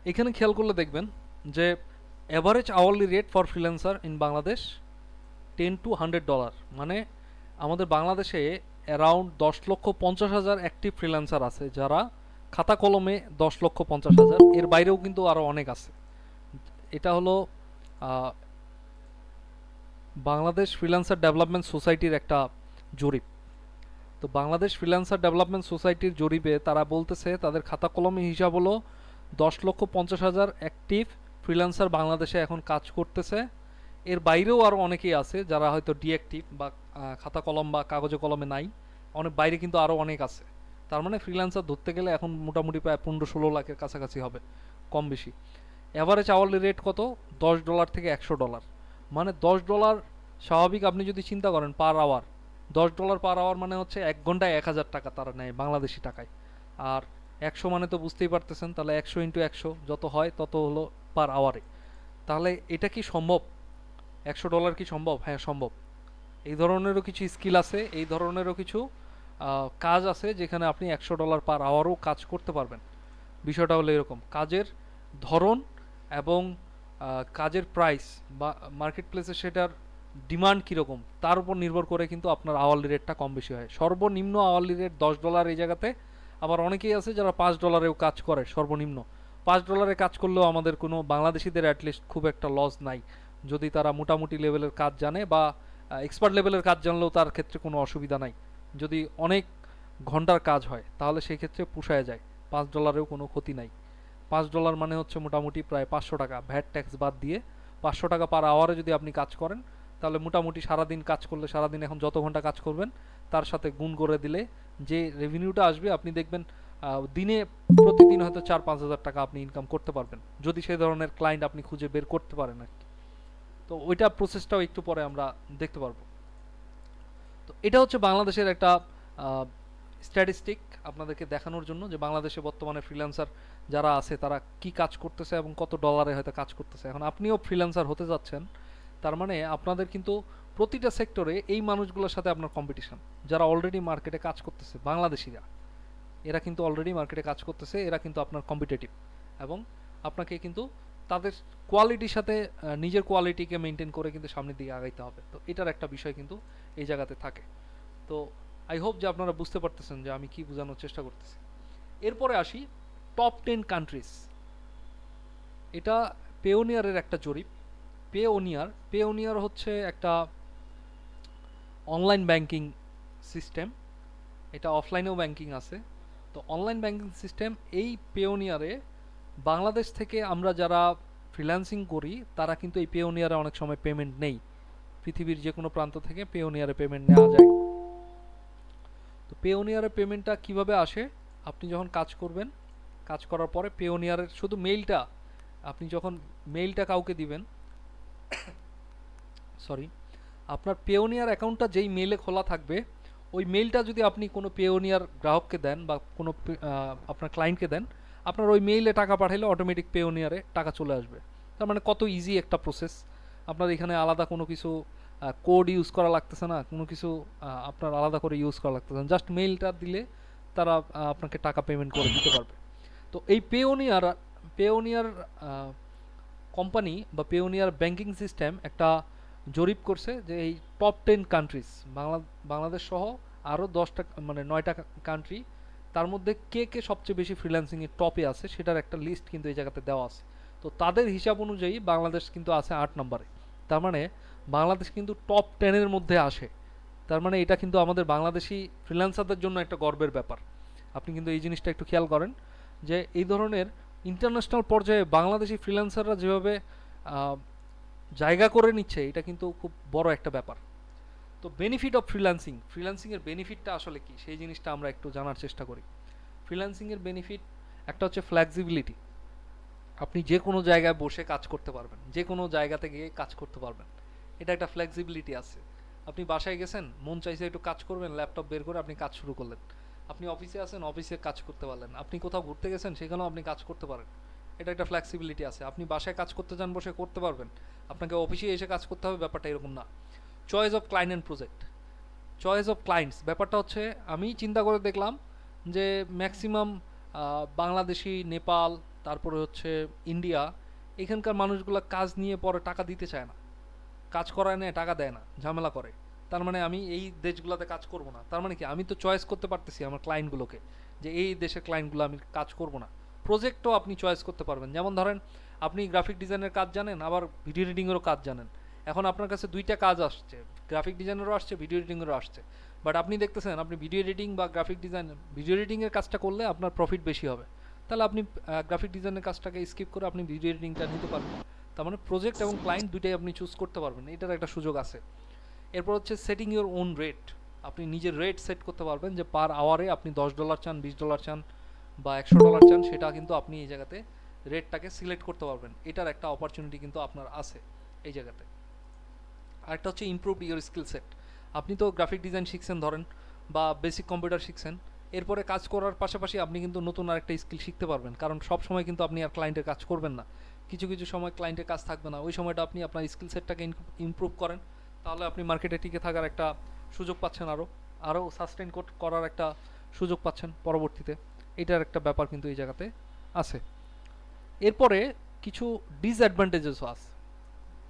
এখানে খেয়াল করলে দেখবেন যে average hourly rate for freelancer in Bangladesh $10 to $100, মানে আমাদের বাংলাদেশে অ্যারাউন্ড 10,50,000 অ্যাক্টিভ ফ্রিল্যান্সার আছে, যারা খাতা কলমে 10,50,000, এর বাইরেও কিন্তু আরও অনেক আছে। এটা হলো আহ, বাংলাদেশ ফ্রিল্যান্সার ডেভেলপমেন্ট সোসাইটির একটা জরিপ। তো বাংলাদেশ ফ্রিল্যান্সার ডেভেলপমেন্ট সোসাইটির জরিপে তারা বলতেছে তাদের খাতা কলমে হিসাব হলো 10,50,000 অ্যাক্টিভ ফ্রিল্যান্সার বাংলাদেশে এখন কাজ করতেছে। এর বাইরেও আরও অনেকেই আছে যারা হয়তো ডিঅ্যাক্টিভ বা খাতা কলম বা কাগজে কলমে নাই, অনেক বাইরে কিন্তু আরও অনেক আছে। তার মানে ফ্রিল্যান্সার ধরতে গেলে এখন মোটামুটি প্রায় 15-16 লাখের কাছাকাছি হবে, কম বেশি। অ্যাভারেজ আওয়ারলি রেট কত? $10 থেকে $100, মানে $10 স্বাভাবিক। আপনি যদি চিন্তা করেন পার আওয়ার, $10 পার আওয়ার মানে হচ্ছে 1 ঘন্টায় 1,000 টাকা তারা নেয় বাংলাদেশি টাকায়। আর 100 মানে তো বুঝতেই পারতেছেন, তাহলে 100 × 100 যত হয় তত হলো পার আওয়ারে। তাহলে এটা কি সম্ভব? $100 কি সম্ভব? হ্যাঁ, সম্ভব। এই ধরনেরও কিছু স্কিল আছে, এই ধরনেরও কিছু কাজ আছে যেখানে আপনি $100 পার আওয়ারও কাজ করতে পারবেন। বিষয়টা হলো এরকম, কাজের ধরন এবং কাজের প্রাইস বা মার্কেট প্লেসে সেটার ডিমান্ড কীরকম তার উপর নির্ভর করে কিন্তু আপনার আওয়ারলি রেটটা কম বেশি হয়। সর্বনিম্ন আওয়ারলি রেট $10 এই জায়গাতে। আবার অনেকেই আছে যারা $5-এও কাজ করে সর্বনিম্ন। $5 কাজ করলেও আমাদের কোনো বাংলাদেশিদের অ্যাটলিস্ট খুব একটা লস নাই, যদি তারা মোটামুটি লেভেলের কাজ জানে বা এক্সপার্ট লেভেলের কাজ জানলেও তার ক্ষেত্রে কোনো অসুবিধা নাই। যদি অনেক ঘন্টার কাজ হয় তাহলে সেই ক্ষেত্রে পুষায় যায়, $5-এও কোনো ক্ষতি নাই। $5 মানে হচ্ছে মোটামুটি প্রায় 500 টাকা, ভ্যাট ট্যাক্স বাদ দিয়ে 500 টাকা পার আওয়ারে যদি আপনি কাজ করেন, তাহলে মোটামুটি সারাদিন কাজ করলে, সারাদিন এখন যত ঘন্টা কাজ করবেন তার সাথে গুণ করে দিলে যে রেভিনিউটা আসবে আপনি দেখবেন দিনে প্রতিদিন হয়তো 4-5 হাজার টাকা আপনি ইনকাম করতে পারবেন, যদি সেই ধরনের ক্লায়েন্ট আপনি খুঁজে বের করতে পারেন আর কি। তো ওইটা প্রসেসটাও একটু পরে আমরা দেখতে পারবো। তো এটা হচ্ছে বাংলাদেশের একটা স্ট্যাটিস্টিক আপনাদেরকে দেখানোর জন্য যে বাংলাদেশে বর্তমানে ফ্রিল্যান্সার যারা আছে তারা কি কাজ করতেছে এবং কত ডলারে হয়তো কাজ করতেছে। এখন আপনিও ফ্রিল্যান্সার হতে যাচ্ছেন, তার মানে আপনাদের কিন্তু প্রতিটা সেক্টরে এই মানুষগুলোর সাথে আপনার কম্পিটিশন, যারা অলরেডি মার্কেটে কাজ করতেছে বাংলাদেশিরা, এরা কিন্তু অলরেডি মার্কেটে কাজ করতেছে, এরা কিন্তু আপনার কম্পিটিটিভ। এবং আপনাকে কিন্তু তাদের কোয়ালিটির সাথে নিজের কোয়ালিটিকে মেনটেন করে কিন্তু সামনের দিকে আগাইতে হবে। তো এটার একটা বিষয় কিন্তু এই জায়গাতে থাকে। তো আই হোপ যে আপনারা বুঝতে পারতেছেন যে আমি কি বোঝানোর চেষ্টা করতেছি। এরপরে আসি টপ 10 কান্ট্রিজ। এটা পেওনিয়ারের একটা জরিপ। পেওনিয়ার হচ্ছে একটা অনলাইন ব্যাংকিং সিস্টেম, এটা অফলাইনেও ব্যাংকিং আছে। তো অনলাইন ব্যাংকিং সিস্টেম এই পেওনিয়ারে বাংলাদেশ থেকে আমরা যারা ফ্রিল্যান্সিং করি তারা কিন্তু এই পেওনিয়ারে অনেক সময় পেমেন্ট নেই। পৃথিবীর যে কোনো প্রান্ত থেকে পেওনিয়ারে পেমেন্ট নেওয়া যায়। তো পেওনিয়ারে পেমেন্টটা কিভাবে আসে? আপনি যখন কাজ করবেন, কাজ করার পরে পেওনিয়ারের শুধু মেইলটা, আপনি যখন মেইলটা কাউকে দিবেন, সরি, আপনার পেওনিয়ার অ্যাকাউন্টটা যেই মেইলে খোলা থাকবে, ওই মেইলটা যদি আপনি কোনো পেওনিয়ার গ্রাহককে দেন বা কোনো আপনার ক্লায়েন্টকে দেন, আপনার ওই মেইলে টাকা পাঠাইলে অটোমেটিক পেওনিয়ারে টাকা চলে আসবে। তার মানে কত ইজি একটা প্রসেস। আপনার এখানে আলাদা কোনো কিছু কোড ইউজ করা লাগতেছে না, কোনো কিছু আপনার আলাদা করে ইউজ করা লাগতেছে না, জাস্ট মেইলটা দিলে তারা আপনাকে টাকা পেমেন্ট করে দিতে পারবে। তো এই পেওনিয়ার কোম্পানি বা পেওনিয়ার ব্যাংকিং সিস্টেম একটা জরিপ করছে যে এই টপ 10 কান্ট্রিজ, বাংলাদেশ সহ আরও 10টা মানে 9টা কান্ট্রি, তার মধ্যে কে কে সবচেয়ে বেশি ফ্রিল্যান্সিংয়ের টপে আছে সেটার একটা লিস্ট কিন্তু এই জায়গাতে দেওয়া আছে। তো তাদের হিসাব অনুযায়ী বাংলাদেশ কিন্তু আছে 8 নম্বরে। তার মানে বাংলাদেশ কিন্তু টপ 10-এর মধ্যে আসে। তার মানে এটা কিন্তু আমাদের বাংলাদেশি ফ্রিল্যান্সারদের জন্য একটা গর্বের ব্যাপার। আপনি কিন্তু এই জিনিসটা একটু খেয়াল করেন যে এই ধরনের ইন্টারন্যাশনাল পর্যায়ে বাংলাদেশি ফ্রিল্যান্সাররা যেভাবে আহ, জায়গা করে নিচ্ছে, এটা কিন্তু খুব বড় একটা ব্যাপার। তো বেনিফিট অফ ফ্রিল্যান্সিংয়ের বেনিফিটটা আসলে কি সেই জিনিসটা আমরা একটু জানার চেষ্টা করি। ফ্রিল্যান্সিংয়ের বেনিফিট একটা হচ্ছে ফ্লেক্সিবিলিটি। আপনি যে কোনো জায়গায় বসে কাজ করতে পারবেন, যে কোনো জায়গাতে গিয়ে কাজ করতে পারবেন, এটা একটা ফ্লেক্সিবিলিটি আছে। আপনি বাসায় গেছেন, মন চাইছে একটু কাজ করবেন, ল্যাপটপ বের করে আপনি কাজ শুরু করলেন। আপনি অফিসে আছেন, অফিসে কাজ করতে পারলেন। আপনি কোথাও ঘুরতে গেছেন, সেখানেও আপনি কাজ করতে পারেন। এটা একটা ফ্লেক্সিবিলিটি আছে। আপনি বাসায় কাজ করতে চান, বসে করতে পারবেন। আপনাকে অফিসে এসে কাজ করতে হবে, ব্যাপারটা এরকম না। Choice of client and project, choice of clients ব্যাপারটা হচ্ছে, আমি চিন্তা করে দেখলাম যে ম্যাক্সিমাম বাংলাদেশি, নেপাল, তারপরে হচ্ছে ইন্ডিয়া, এখানকার মানুষগুলো কাজ নিয়ে পরে টাকা দিতে চায় না, কাজ করায় নেয় টাকা দেয় না, ঝামেলা করে। তার মানে আমি এই দেশগুলোতে কাজ করব না, তার মানে কি আমি তো চয়েস করতে পারতেছি আমার ক্লায়েন্টগুলোকে যে এই দেশের ক্লায়েন্টগুলো আমি কাজ করব না। প্রজেক্টও আপনি চয়েস করতে পারবেন, যেমন ধরেন আপনি গ্রাফিক ডিজাইনের কাজ জানেন, আবার ভিডিও এডিটিংয়েরও কাজ জানেন। এখন আপনার কাছে দুইটা কাজ আসছে, গ্রাফিক ডিজাইনেরও আসছে, ভিডিও এডিটিংয়েরও আসছে। বাট আপনি দেখতেছেন আপনি ভিডিও এডিটিং বা গ্রাফিক ডিজাইন, ভিডিও এডিটিংয়ের কাজটা করলে আপনার প্রফিট বেশি হবে, তাহলে আপনি গ্রাফিক ডিজাইনের কাজটাকে স্কিপ করে আপনি ভিডিও এডিটিংটা নিতে পারবেন। তার মানে প্রজেক্ট এবং ক্লায়েন্ট দুইটাই আপনি চুজ করতে পারবেন, এটার একটা সুযোগ আছে। এরপর হচ্ছে সেটিং ইউর ওন রেট, আপনি নিজের রেট সেট করতে পারবেন যে পার আওয়ারে আপনি $10 চান, $20 চান বা $100 চান, সেটা কিন্তু আপনি এই জায়গাতে রেটটাকে সিলেক্ট করতে পারবেন। এটার একটা অপরচুনিটি কিন্তু আপনার আছে এই জায়গাতে। আরেকটা হচ্ছে ইমপ্রুভ ইউর স্কিল সেট। আপনি তো গ্রাফিক ডিজাইন শিখছেন ধরেন, বা বেসিক কম্পিউটার শিখছেন, এরপরে কাজ করার পাশাপাশি আপনি কিন্তু নতুন আরেকটা স্কিল শিখতে পারবেন, কারণ সব সময় কিন্তু আপনি আর ক্লায়েন্টের কাজ করবেন না, কিছু কিছু সময় ক্লায়েন্টের কাজ থাকবে না, ওই সময়টা আপনি আপনার স্কিল সেটটাকে ইমপ্রুভ করেন, তাহলে আপনি মার্কেটে টিকে থাকার একটা সুযোগ পাচ্ছেন, আরও সাস্টেন করার একটা সুযোগ পাচ্ছেন পরবর্তীতে। এটার একটা ব্যাপার কিন্তু এই জায়গাতে আছে। এরপরে কিছু ডিসঅ্যাডভান্টেজেসও আছে,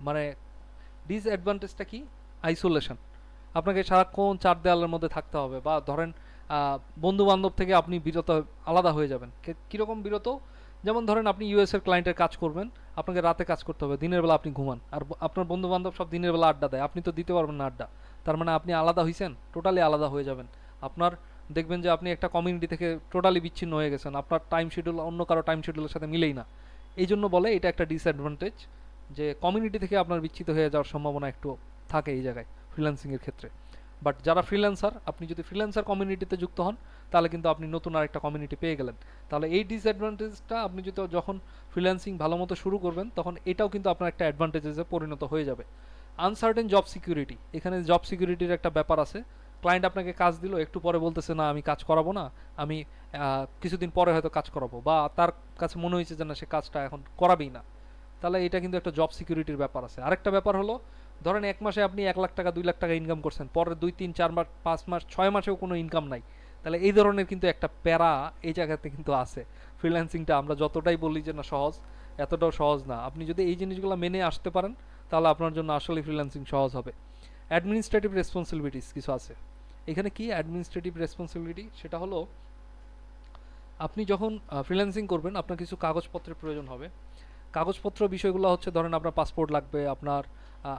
মানে ডিসঅ্যাডভান্টেজটা কি? আইসোলেশন, আপনাকে সারাক্ষণ চার দেওয়ালের মধ্যে থাকতে হবে, বা ধরেন বন্ধু বান্ধব থেকে আপনি বিরত, আলাদা হয়ে যাবেন। কীরকম বিরত? যেমন ধরেন আপনি ইউএসের ক্লায়েন্টের কাজ করবেন, আপনাকে রাতে কাজ করতে হবে, দিনের বেলা আপনি ঘুমান, আর আপনার বন্ধু বান্ধব সব দিনের বেলা আড্ডা দেয়, আপনি তো দিতে পারবেন না আড্ডা। তার মানে আপনি আলাদা হয়েছেন, টোটালি আলাদা হয়ে যাবেন। আপনার দেখবেন যে আপনি একটা কমিউনিটি থেকে টোটালি বিচ্ছিন্ন হয়ে গেছেন, আপনার টাইম শিডিউল অন্য কারো টাইম শিডিউলের সাথে মিলেই না। এই জন্য বলে এটা একটা ডিসঅ্যাডভান্টেজ, যে কমিউনিটি থেকে আপনার বিচ্ছিত হয়ে যাওয়ার সম্ভাবনা একটু থাকে এই জায়গায় ফ্রিল্যান্সিংয়ের ক্ষেত্রে। বাট যারা ফ্রিল্যান্সার, আপনি যদি ফ্রিল্যান্সার কমিউনিটিতে যুক্ত হন, তাহলে কিন্তু আপনি নতুন আরেকটা কমিউনিটি পেয়ে গেলেন। তাহলে এই ডিসঅ্যাডভান্টেজটা আপনি যদি যখন ফ্রিল্যান্সিং ভালো মতো শুরু করবেন, তখন এটাও কিন্তু আপনার একটা অ্যাডভান্টেজে পরিণত হয়ে যাবে। আনসার্টেন জব সিকিউরিটি, এখানে জব সিকিউরিটির একটা ব্যাপার আছে। ক্লায়েন্ট আপনাকে কাজ দিল, একটু পরে বলতেছে না আমি কাজ করাবো না, আমি কিছুদিন পরে হয়তো কাজ করাবো, বা তার কাছে মনে হয়েছে যে না সে কাজটা এখন করাবেই না, তাহলে এটা কিন্তু একটা জব সিকিউরিটির ব্যাপার আছে। আরেকটা ব্যাপার হলো, ধরেন এক মাসে আপনি 1 লাখ টাকা 2 লাখ টাকা ইনকাম করছেন, পরের 2 3 4 মাস 5 মাস 6 মাসেও কোনো ইনকাম নাই, তাহলে এই ধরনের কিন্তু একটা প্যারা এই জায়গাতে কিন্তু আছে। ফ্রিল্যান্সিংটা আমরা যতটাই বলি যে না সহজ, এতটাও সহজ না। আপনি যদি এই জিনিসগুলো মেনে আসতে পারেন, তাহলে আপনার জন্য আসলে ফ্রিল্যান্সিং সহজ হবে। অ্যাডমিনিস্ট্রেটিভ রেসপন্সিবিলিটিস কিছু আছে এখানে। কি অ্যাডমিনিস্ট্রেটিভ রেসপন্সিবিলিটি? সেটা হলো আপনি যখন ফ্রিল্যান্সিং করবেন, আপনার কিছু কাগজপত্রের প্রয়োজন হবে। কাগজপত্র বিষয়গুলো হচ্ছে, ধরেন আপনার পাসপোর্ট লাগবে, আপনার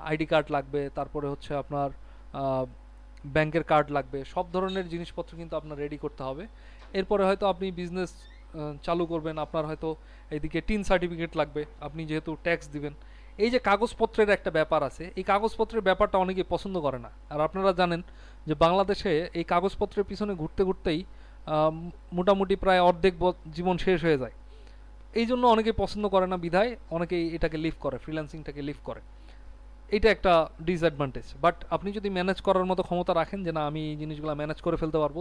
আইডি কার্ড লাগবে, তারপরে হচ্ছে আপনার ব্যাংকের কার্ড লাগবে, সব ধরনের জিনিসপত্র কিন্তু আপনার রেডি করতে হবে। এরপরে হয়তো আপনি বিজনেস চালু করবেন, আপনার হয়তো এইদিকে টিন সার্টিফিকেট লাগবে, আপনি যেহেতু ট্যাক্স দিবেন। এই যে কাগজপত্রের একটা ব্যাপার আছে, এই কাগজপত্রের ব্যাপারটা অনেকেই পছন্দ করে না। আর আপনারা জানেন যে বাংলাদেশে এই কাগজপত্রের পিছনে ঘুরতে ঘুরতেই মোটামুটি প্রায় অর্ধেক জীবন শেষ হয়ে যায়। এই জন্য অনেকেই পছন্দ করে না, বিধায় অনেকেই এটাকে লিভ করে, ফ্রিল্যান্সিংটাকে লিভ করে। এটা একটা ডিসঅ্যাডভান্টেজ। বাট আপনি যদি ম্যানেজ করার মতো ক্ষমতা রাখেন যে না আমি এই জিনিসগুলো ম্যানেজ করে ফেলতে পারবো,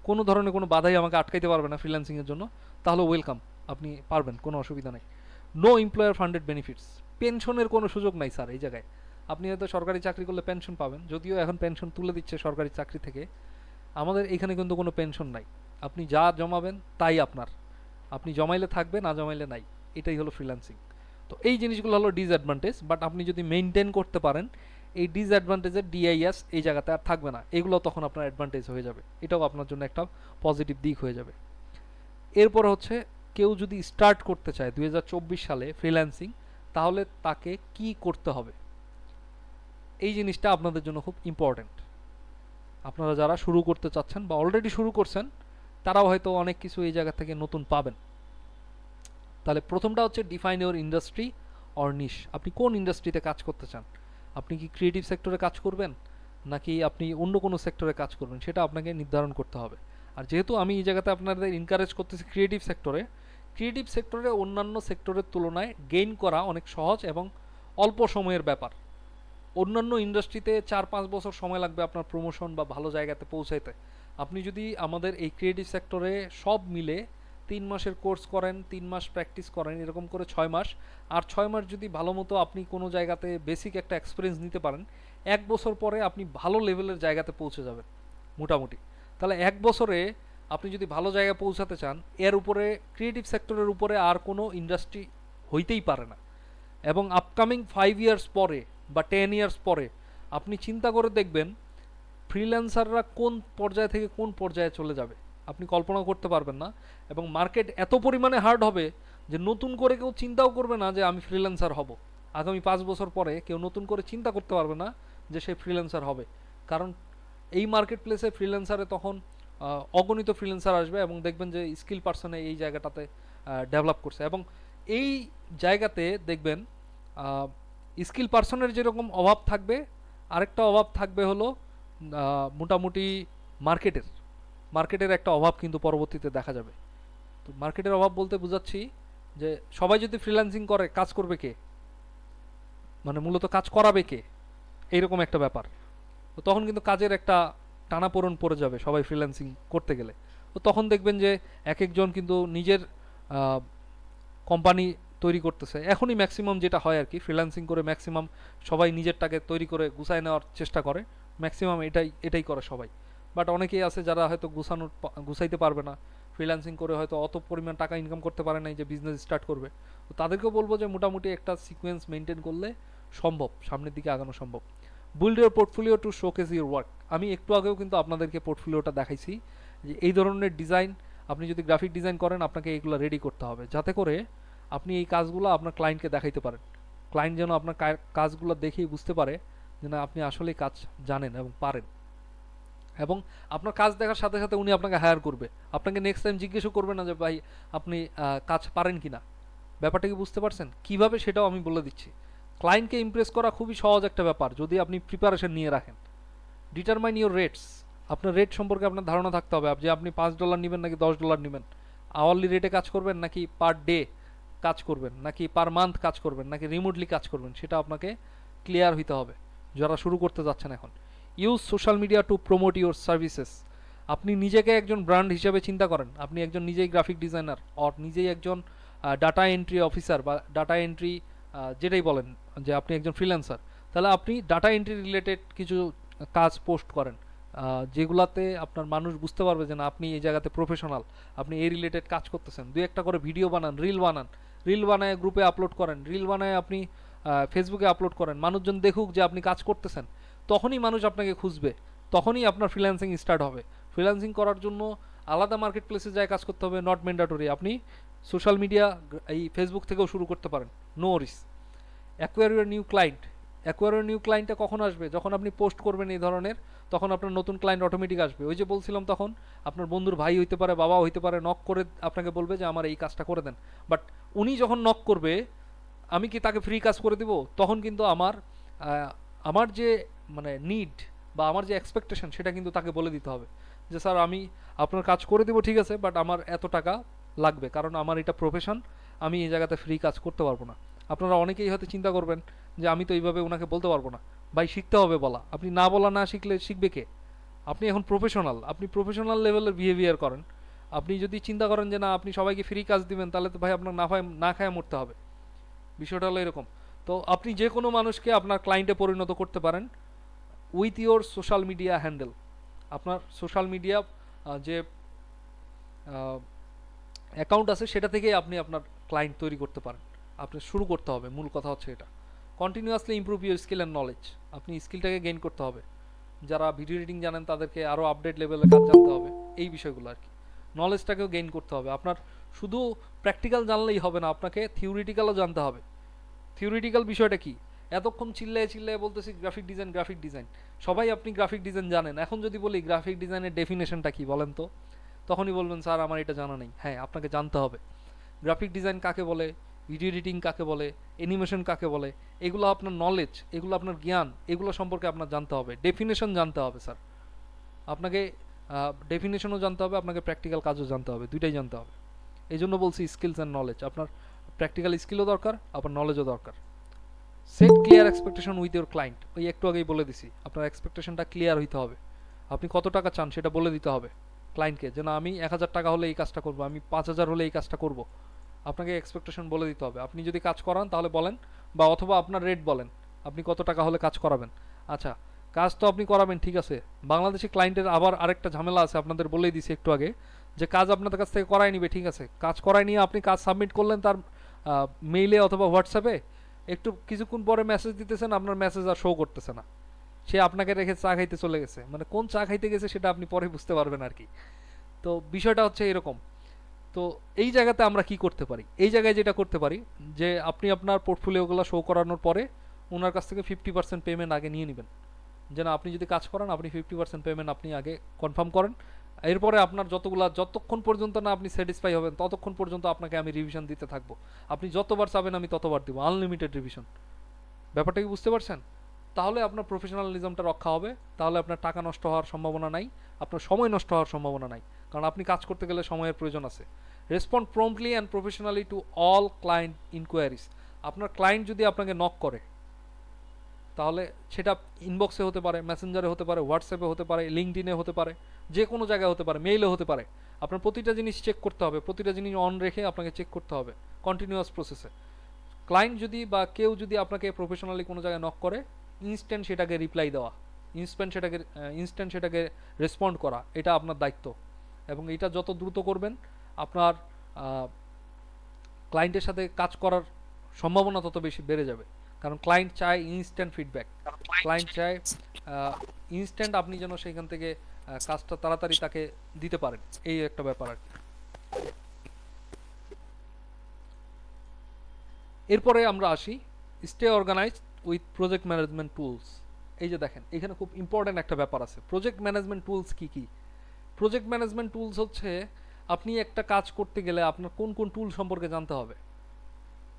কোনো ধরনের কোনো বাধাই আমাকে আটকাইতে পারবে না ফ্রিল্যান্সিংয়ের জন্য, তাহলে ওয়েলকাম, আপনি পারবেন, কোনো অসুবিধা নেই। নো এমপ্লয়ার ফান্ডেড বেনিফিটস, পেনশনের কোনো সুযোগ নাই স্যার এই জায়গায়। আপনি হয়তো সরকারি চাকরি করলে পেনশন পাবেন, যদিও এখন পেনশন তুলে দিচ্ছে সরকারি চাকরি থেকে, আমাদের এখানে কিন্তু কোনো পেনশন নাই। আপনি যা জমাবেন তাই আপনার, আপনি জমাইলে থাকবে, না জমাইলে নাই। এটাই হলো ফ্রিল্যান্সিং। তো এই জিনিসগুলো হলো ডিসঅ্যাডভান্টেজ, বাট আপনি যদি মেনটেন করতে পারেন, এই ডিসঅ্যাডভান্টেজের ডিআইএস এই জায়গাতে আর থাকবে না, এগুলো তখন আপনার অ্যাডভান্টেজ হয়ে যাবে, এটাও আপনার জন্য একটা পজিটিভ দিক হয়ে যাবে। এরপর হচ্ছে, কেউ যদি স্টার্ট করতে চায় 2024 সালে ফ্রিল্যান্সিং, তাহলে তাকে কি করতে হবে? এই জিনিসটা আপনাদের জন্য খুব ইম্পর্ট্যান্ট। আপনারা যারা শুরু করতে চাচ্ছেন বা অলরেডি শুরু করছেন, তারাও হয়তো অনেক কিছু এই জায়গা থেকে নতুন পাবেন। তাহলে প্রথমটা হচ্ছে ডিফাইন ইউর ইন্ডাস্ট্রি অর নিশ। আপনি কোন ইন্ডাস্ট্রিতে কাজ করতে চান? আপনি কি ক্রিয়েটিভ সেক্টরে কাজ করবেন, নাকি আপনি অন্য কোনো সেক্টরে কাজ করবেন, সেটা আপনাকে নির্ধারণ করতে হবে। আর যেহেতু আমি এই জায়গাতে আপনাদের এনকারেজ করতেছি ক্রিয়েটিভ সেক্টরে, ক্রিয়েটিভ সেক্টরে অন্যান্য সেক্টরের তুলনায় গেইন করা অনেক সহজ এবং অল্প সময়ের ব্যাপার। অন্যান্য ইন্ডাস্ট্রিতে 4 5 বছর সময় লাগবে আপনার প্রমোশন বা ভালো জায়গাতে পৌঁছাইতে। আপনি যদি আমাদের এই ক্রিয়েটিভ সেক্টরে সব মিলে 3 মাসের কোর্স করেন, 3 মাস প্র্যাকটিস করেন, এরকম করে 6 মাস, আর 6 মাস যদি ভালো মতো আপনি কোনো জায়গাতে বেসিক একটা এক্সপিরিয়েন্স নিতে পারেন, 1 বছর পরে আপনি ভালো লেভেলের জায়গাতে পৌঁছে যাবেন মোটামুটি। তাহলে 1 বছরে আপনি যদি ভালো জায়গায় পৌঁছাতে চান, এর উপরে ক্রিয়েটিভ সেক্টরের উপরে আর কোনো ইন্ডাস্ট্রি হইতেই পারে না। এবং আপকামিং 5 ইয়ার্স পরে বা 10 ইয়ার্স পরে আপনি চিন্তা করে দেখবেন ফ্রিল্যান্সাররা কোন পর্যায় থেকে কোন পর্যায়ে চলে যাবে, আপনি কল্পনা করতে পারবেন না। এবং মার্কেট এত পরিমাণে হার্ড হবে যে নতুন করে কেউ চিন্তাও করবে না যে আমি ফ্রিল্যান্সার হব। আগামী 5 বছর পরে কেউ নতুন করে চিন্তা করতে পারবে না যে সে ফ্রিল্যান্সার হবে, কারণ এই মার্কেট প্লেসে ফ্রিল্যান্সারে তখন অগণিত ফ্রিল্যান্সার আসবে এবং দেখবেন যে স্কিল পার্সনে এই জায়গাটাতে ডেভেলপ করছে। এবং এই জায়গাতে দেখবেন স্কিল পার্সনের যেরকম অভাব থাকবে, আরেকটা অভাব থাকবে হলো মোটামুটি মার্কেটের মার্কেটের একটা অভাব কিন্তু পরবর্তীতে দেখা যাবে। তো মার্কেটের অভাব বলতে বোঝাচ্ছি যে সবাই যদি ফ্রিল্যান্সিং করে, কাজ করবে কে, মানে মূলত কাজ করাবে কে, এইরকম একটা ব্যাপার। তো তখন কিন্তু কাজের একটা টানাপোড়েন পড়ে যাবে সবাই ফ্রিল্যান্সিং করতে গেলে। তো তখন দেখবেন যে এক একজন কিন্তু নিজের কোম্পানি তৈরি করতেছে। এখনই ম্যাক্সিমাম যেটা হয় আর কি, ফ্রিল্যান্সিং করে ম্যাক্সিমাম সবাই নিজেরটাকে তৈরি করে গুছায় নেওয়ার চেষ্টা করে, ম্যাক্সিমাম এটাই এটাই করে সবাই। বাট অনেকেই আছে যারা হয়তো গুছাইতে পারবে না, ফ্রিল্যান্সিং করে হয়তো অত পরিমাণ টাকা ইনকাম করতে পারে নাই যে বিজনেস স্টার্ট করবে। তো তাদেরকেও বলবো যে মোটামুটি একটা সিকোয়েন্স মেনটেন করলে সম্ভব, সামনের দিকে আগানো সম্ভব। Build your portfolio two showcase your work. আমি একটু আগেও কিন্তু আপনাদেরকে পোর্টফোলিওটা দেখাইছি যে এই ধরনের ডিজাইন, আপনি যদি গ্রাফিক ডিজাইন করেন আপনাকে এইগুলো রেডি করতে হবে, যাতে করে আপনি এই কাজগুলো আপনার ক্লায়েন্টকে দেখাইতে পারেন। ক্লায়েন্ট যেন আপনার কাজগুলো দেখেই বুঝতে পারে যে না আপনি আসলেই কাজ জানেন এবং পারেন। এবং আপনার কাজ দেখার সাথে সাথে উনি আপনাকে হায়ার করবে, আপনাকে নেক্সট টাইম জিজ্ঞেসও করবে না যে ভাই আপনি কাজ পারেন কিনা। ব্যাপারটা কি বুঝতে পারছেন কিভাবে, সেটাও আমি বলে দিচ্ছি। ক্লায়েন্টকে ইমপ্রেস করা খুবই সহজ একটা ব্যাপার যদি আপনি প্রিপারেশন নিয়ে রাখেন। Determine your rates. আপনার রেট সম্পর্কে আপনার ধারণা থাকতে হবে যে আপনি $5 নেবেন নাকি $10 নেবেন, আওয়ারলি রেটে কাজ করবেন নাকি পার ডে কাজ করবেন, নাকি পার মান্থ কাজ করবেন, নাকি রিমোটলি কাজ করবেন, সেটা আপনাকে ক্লিয়ার হইতে হবে যারা শুরু করতে যাচ্ছেন এখন। Use social media to promote your services. আপনি নিজেকে একজন ব্র্যান্ড হিসেবে চিন্তা করেন, আপনি একজন নিজেই গ্রাফিক ডিজাইনার অর নিজেই একজন ডাটা এন্ট্রি অফিসার বা ডাটা এন্ট্রি যেটাই বলেন, যে আপনি একজন ফ্রিল্যান্সার, তাহলে আপনি ডাটা এন্ট্রি রিলেটেড কিছু কাজ পোস্ট করেন যেগুলাতে আপনার মানুষ বুঝতে পারবে যে না আপনি এই জায়গাতে প্রফেশনাল, আপনি এই রিলেটেড কাজ করতেছেন। দুই একটা করে ভিডিও বানান, রিল বানায় গ্রুপে আপলোড করেন, রিল বানায় আপনি ফেসবুকে আপলোড করেন, মানুষজন দেখুক যে আপনি কাজ করতেছেন, তখনই মানুষ আপনাকে খুঁজবে, তখনই আপনার ফ্রিল্যান্সিং স্টার্ট হবে। ফ্রিল্যান্সিং করার জন্য আলাদা মার্কেট প্লেসে যায় কাজ করতে হবে, নট ম্যান্ডেটরি। আপনি সোশ্যাল মিডিয়া এই ফেসবুক থেকেও শুরু করতে পারেন, no worries. Acquire your new client. Acquire new ক্লায়েন্টটা কখন আসবে, যখন আপনি পোস্ট করবেন এই ধরনের, তখন আপনার নতুন ক্লায়েন্ট অটোমেটিক আসবে। ওই যে বলছিলাম তখন আপনার বন্ধুর ভাই হইতে পারে, বাবা হইতে পারে, নক করে আপনাকে বলবে যে আমার এই কাজটা করে দেন। বাট উনি যখন নক করবে, আমি কি তাকে ফ্রি কাজ করে দিব? তখন কিন্তু আমার যে মানে নিড বা আমার যে এক্সপেকটেশন সেটা কিন্তু তাকে বলে দিতে হবে যে স্যার আমি আপনার কাজ করে দিব ঠিক আছে, বাট আমার এত টাকা লাগবে, কারণ আমার এটা প্রফেশন, আমি এই জায়গাতে ফ্রি কাজ করতে পারবো না। আপনারা অনেকেই হয়তো চিন্তা করবেন যে আমি তো এইভাবে ওনাকে বলতে পারবো না। ভাই শিখতে হবে বলা, আপনি না বলা না শিখলে শিখবে কে? আপনি এখন প্রফেশনাল, আপনি প্রফেশনাল লেভেলের বিহেভিয়ার করেন। আপনি যদি চিন্তা করেন যে না আপনি সবাইকে ফ্রি কাজ দিবেন, তাহলে তো ভাই আপনার না খায় মরতে হবে। বিষয়টা হলো এরকম। তো আপনি যে কোনো মানুষকে আপনার ক্লায়েন্টে পরিণত করতে পারেন with your social media handle. আপনার সোশ্যাল মিডিয়া যে অ্যাকাউন্ট আছে সেটা থেকেই আপনি আপনার ক্লায়েন্ট তৈরি করতে পারেন। আপনি শুরু করতে হবে, মূল কথা হচ্ছে এটা। Continuously improve your skill and knowledge. আপনি স্কিলটাকে গেইন করতে হবে। যারা ভিডিও এডিটিং জানেন তাদেরকে আরও আপডেট লেভেলের কাজ জানতে হবে, এই বিষয়গুলো আর কি। নলেজটাকেও গেইন করতে হবে। আপনার শুধু প্র্যাকটিক্যাল জানলেই হবে না, আপনাকে থিওরিটিক্যালও জানতে হবে। থিওরিটিক্যাল বিষয়টা কি? এতক্ষণ চিল্লায় বলতেছি গ্রাফিক ডিজাইন, সবাই আপনি গ্রাফিক ডিজাইন জানেন। এখন যদি বলি গ্রাফিক ডিজাইনের ডেফিনেশনটা কি বলেন তো, তখনই বলবেন স্যার আমার এটা জানা নেই। হ্যাঁ, আপনাকে জানতে হবে গ্রাফিক ডিজাইন কাকে বলে, ভিডিও এডিটিং কাকে বলে, অ্যানিমেশন কাকে বলে। এগুলো আপনার নলেজ, এগুলো আপনার জ্ঞান, এগুলো সম্পর্কে আপনার জানতে হবে। ডেফিনেশন জানতে হবে স্যার, আপনাকে ডেফিনেশনও জানতে হবে, আপনাকে প্র্যাকটিক্যাল কাজও জানতে হবে, দুইটাই জানতে হবে। এই জন্য বলছি স্কিলস অ্যান্ড নলেজ। আপনার প্র্যাকটিক্যাল স্কিলও দরকার, আবার নলেজও দরকার। Set clear expectation with your client. ওই একটু আগেই বলে দিছি, আপনার এক্সপেকটেশনটা ক্লিয়ার হইতে হবে। আপনি কত টাকা চান সেটা বলে দিতে হবে ক্লায়েন্টকে, যে না আমি 1000 টাকা হলে এই কাজটা করবো, আমি 5000 হলে এই কাজটা করবো। আপনাকে এক্সপেকটেশন বলে দিতে হবে। আপনি যদি কাজ করান তাহলে বলেন, বা অথবা আপনার রেট বলেন, আপনি কত টাকা হলে কাজ করাবেন। আচ্ছা, কাজ তো আপনি করাবেন ঠিক আছে, বাংলাদেশি ক্লায়েন্টের আবার আরেকটা ঝামেলা আছে, আপনাদের বলেই দিছি একটু আগে, যে কাজ আপনাদের কাছ থেকে করাই নিবে, ঠিক আছে, কাজ করাই নিয়ে আপনি কাজ সাবমিট করলেন তার মেইলে অথবা হোয়াটসঅ্যাপে, একটু কিছুক্ষণ পরে মেসেজ দিতেছেন, আপনার মেসেজ আর শো করতেছে না, সে আপনাকে রেখে চা খাইতে চলে গেছে। মানে কোন চা খাইতে গেছে সেটা আপনি পরে বুঝতে পারবেন আর কি। তো বিষয়টা হচ্ছে এরকম। তো এই জায়গাতে আমরা কি করতে পারি, এই জায়গায় যেটা করতে পারি যে আপনি আপনার পোর্টফোলিওগুলো শো করানোর পরে ওনার কাছ থেকে 50% পেমেন্ট আগে নিয়ে নেবেন। যেন আপনি যদি কাজ করান আপনি 50% পেমেন্ট আপনি আগে কনফার্ম করেন। এরপরে আপনার যতক্ষণ পর্যন্ত না আপনি স্যাটিসফাই হবেন ততক্ষণ পর্যন্ত আপনাকে আমি রিভিশন দিতে থাকবো। আপনি যতবার চাবেন আমি ততবার দিব, আনলিমিটেড রিভিশন। ব্যাপারটা কি বুঝতে পারছেন? তাহলে আপনার প্রফেশনালিজমটা রক্ষা হবে, তাহলে আপনার টাকা নষ্ট হওয়ার সম্ভাবনা নাই, আপনার সময় নষ্ট হওয়ার সম্ভাবনা নাই, কারণ আপনি কাজ করতে গেলে সময়ের প্রয়োজন আছে। Respond promptly and professionally to all client enquiries. আপনার ক্লায়েন্ট যদি আপনাকে নক করে তাহলে সেটা ইনবক্সে হতে পারে, মেসেঞ্জারে হতে পারে, হোয়াটসঅ্যাপে হতে পারে, লিঙ্কডইনে হতে পারে, যে কোনো জায়গায় হতে পারে, মেইলে হতে পারে। আপনার প্রতিটা জিনিস চেক করতে হবে, প্রতিটা জিনিস অন রেখে আপনাকে চেক করতে হবে কন্টিনিউয়াস প্রসেসে। ক্লায়েন্ট যদি বা কেউ যদি আপনাকে প্রফেশনালি কোনো জায়গায় নক করে, ইনস্ট্যান্ট সেটাকে রিপ্লাই দেওয়া, ইনস্ট্যান্ট সেটাকে রেসপন্ড করা, এটা আপনার দায়িত্ব। এবং এটা যত দ্রুত করবেন আপনার ক্লায়েন্টের সাথে কাজ করার সম্ভাবনা তত বেশি বেড়ে যাবে। কারণ ক্লায়েন্ট চায় ইনস্ট্যান্ট ফিডব্যাক, ক্লায়েন্ট চায় ইনস্ট্যান্ট আপনি যেন সেখান থেকে কাজটা তাড়াতাড়ি তাকে দিতে পারেন, এই একটা ব্যাপার আর কি। এরপরে আমরা আসি stay organised with project management tools. এই যে দেখেন এখানে খুব ইম্পর্ট্যান্ট একটা ব্যাপার আছে, প্রজেক্ট ম্যানেজমেন্ট টুলস কী কী। প্রজেক্ট ম্যানেজমেন্ট টুলস হচ্ছে আপনি একটা কাজ করতে গেলে আপনার কোন কোন টুল সম্পর্কে জানতে হবে,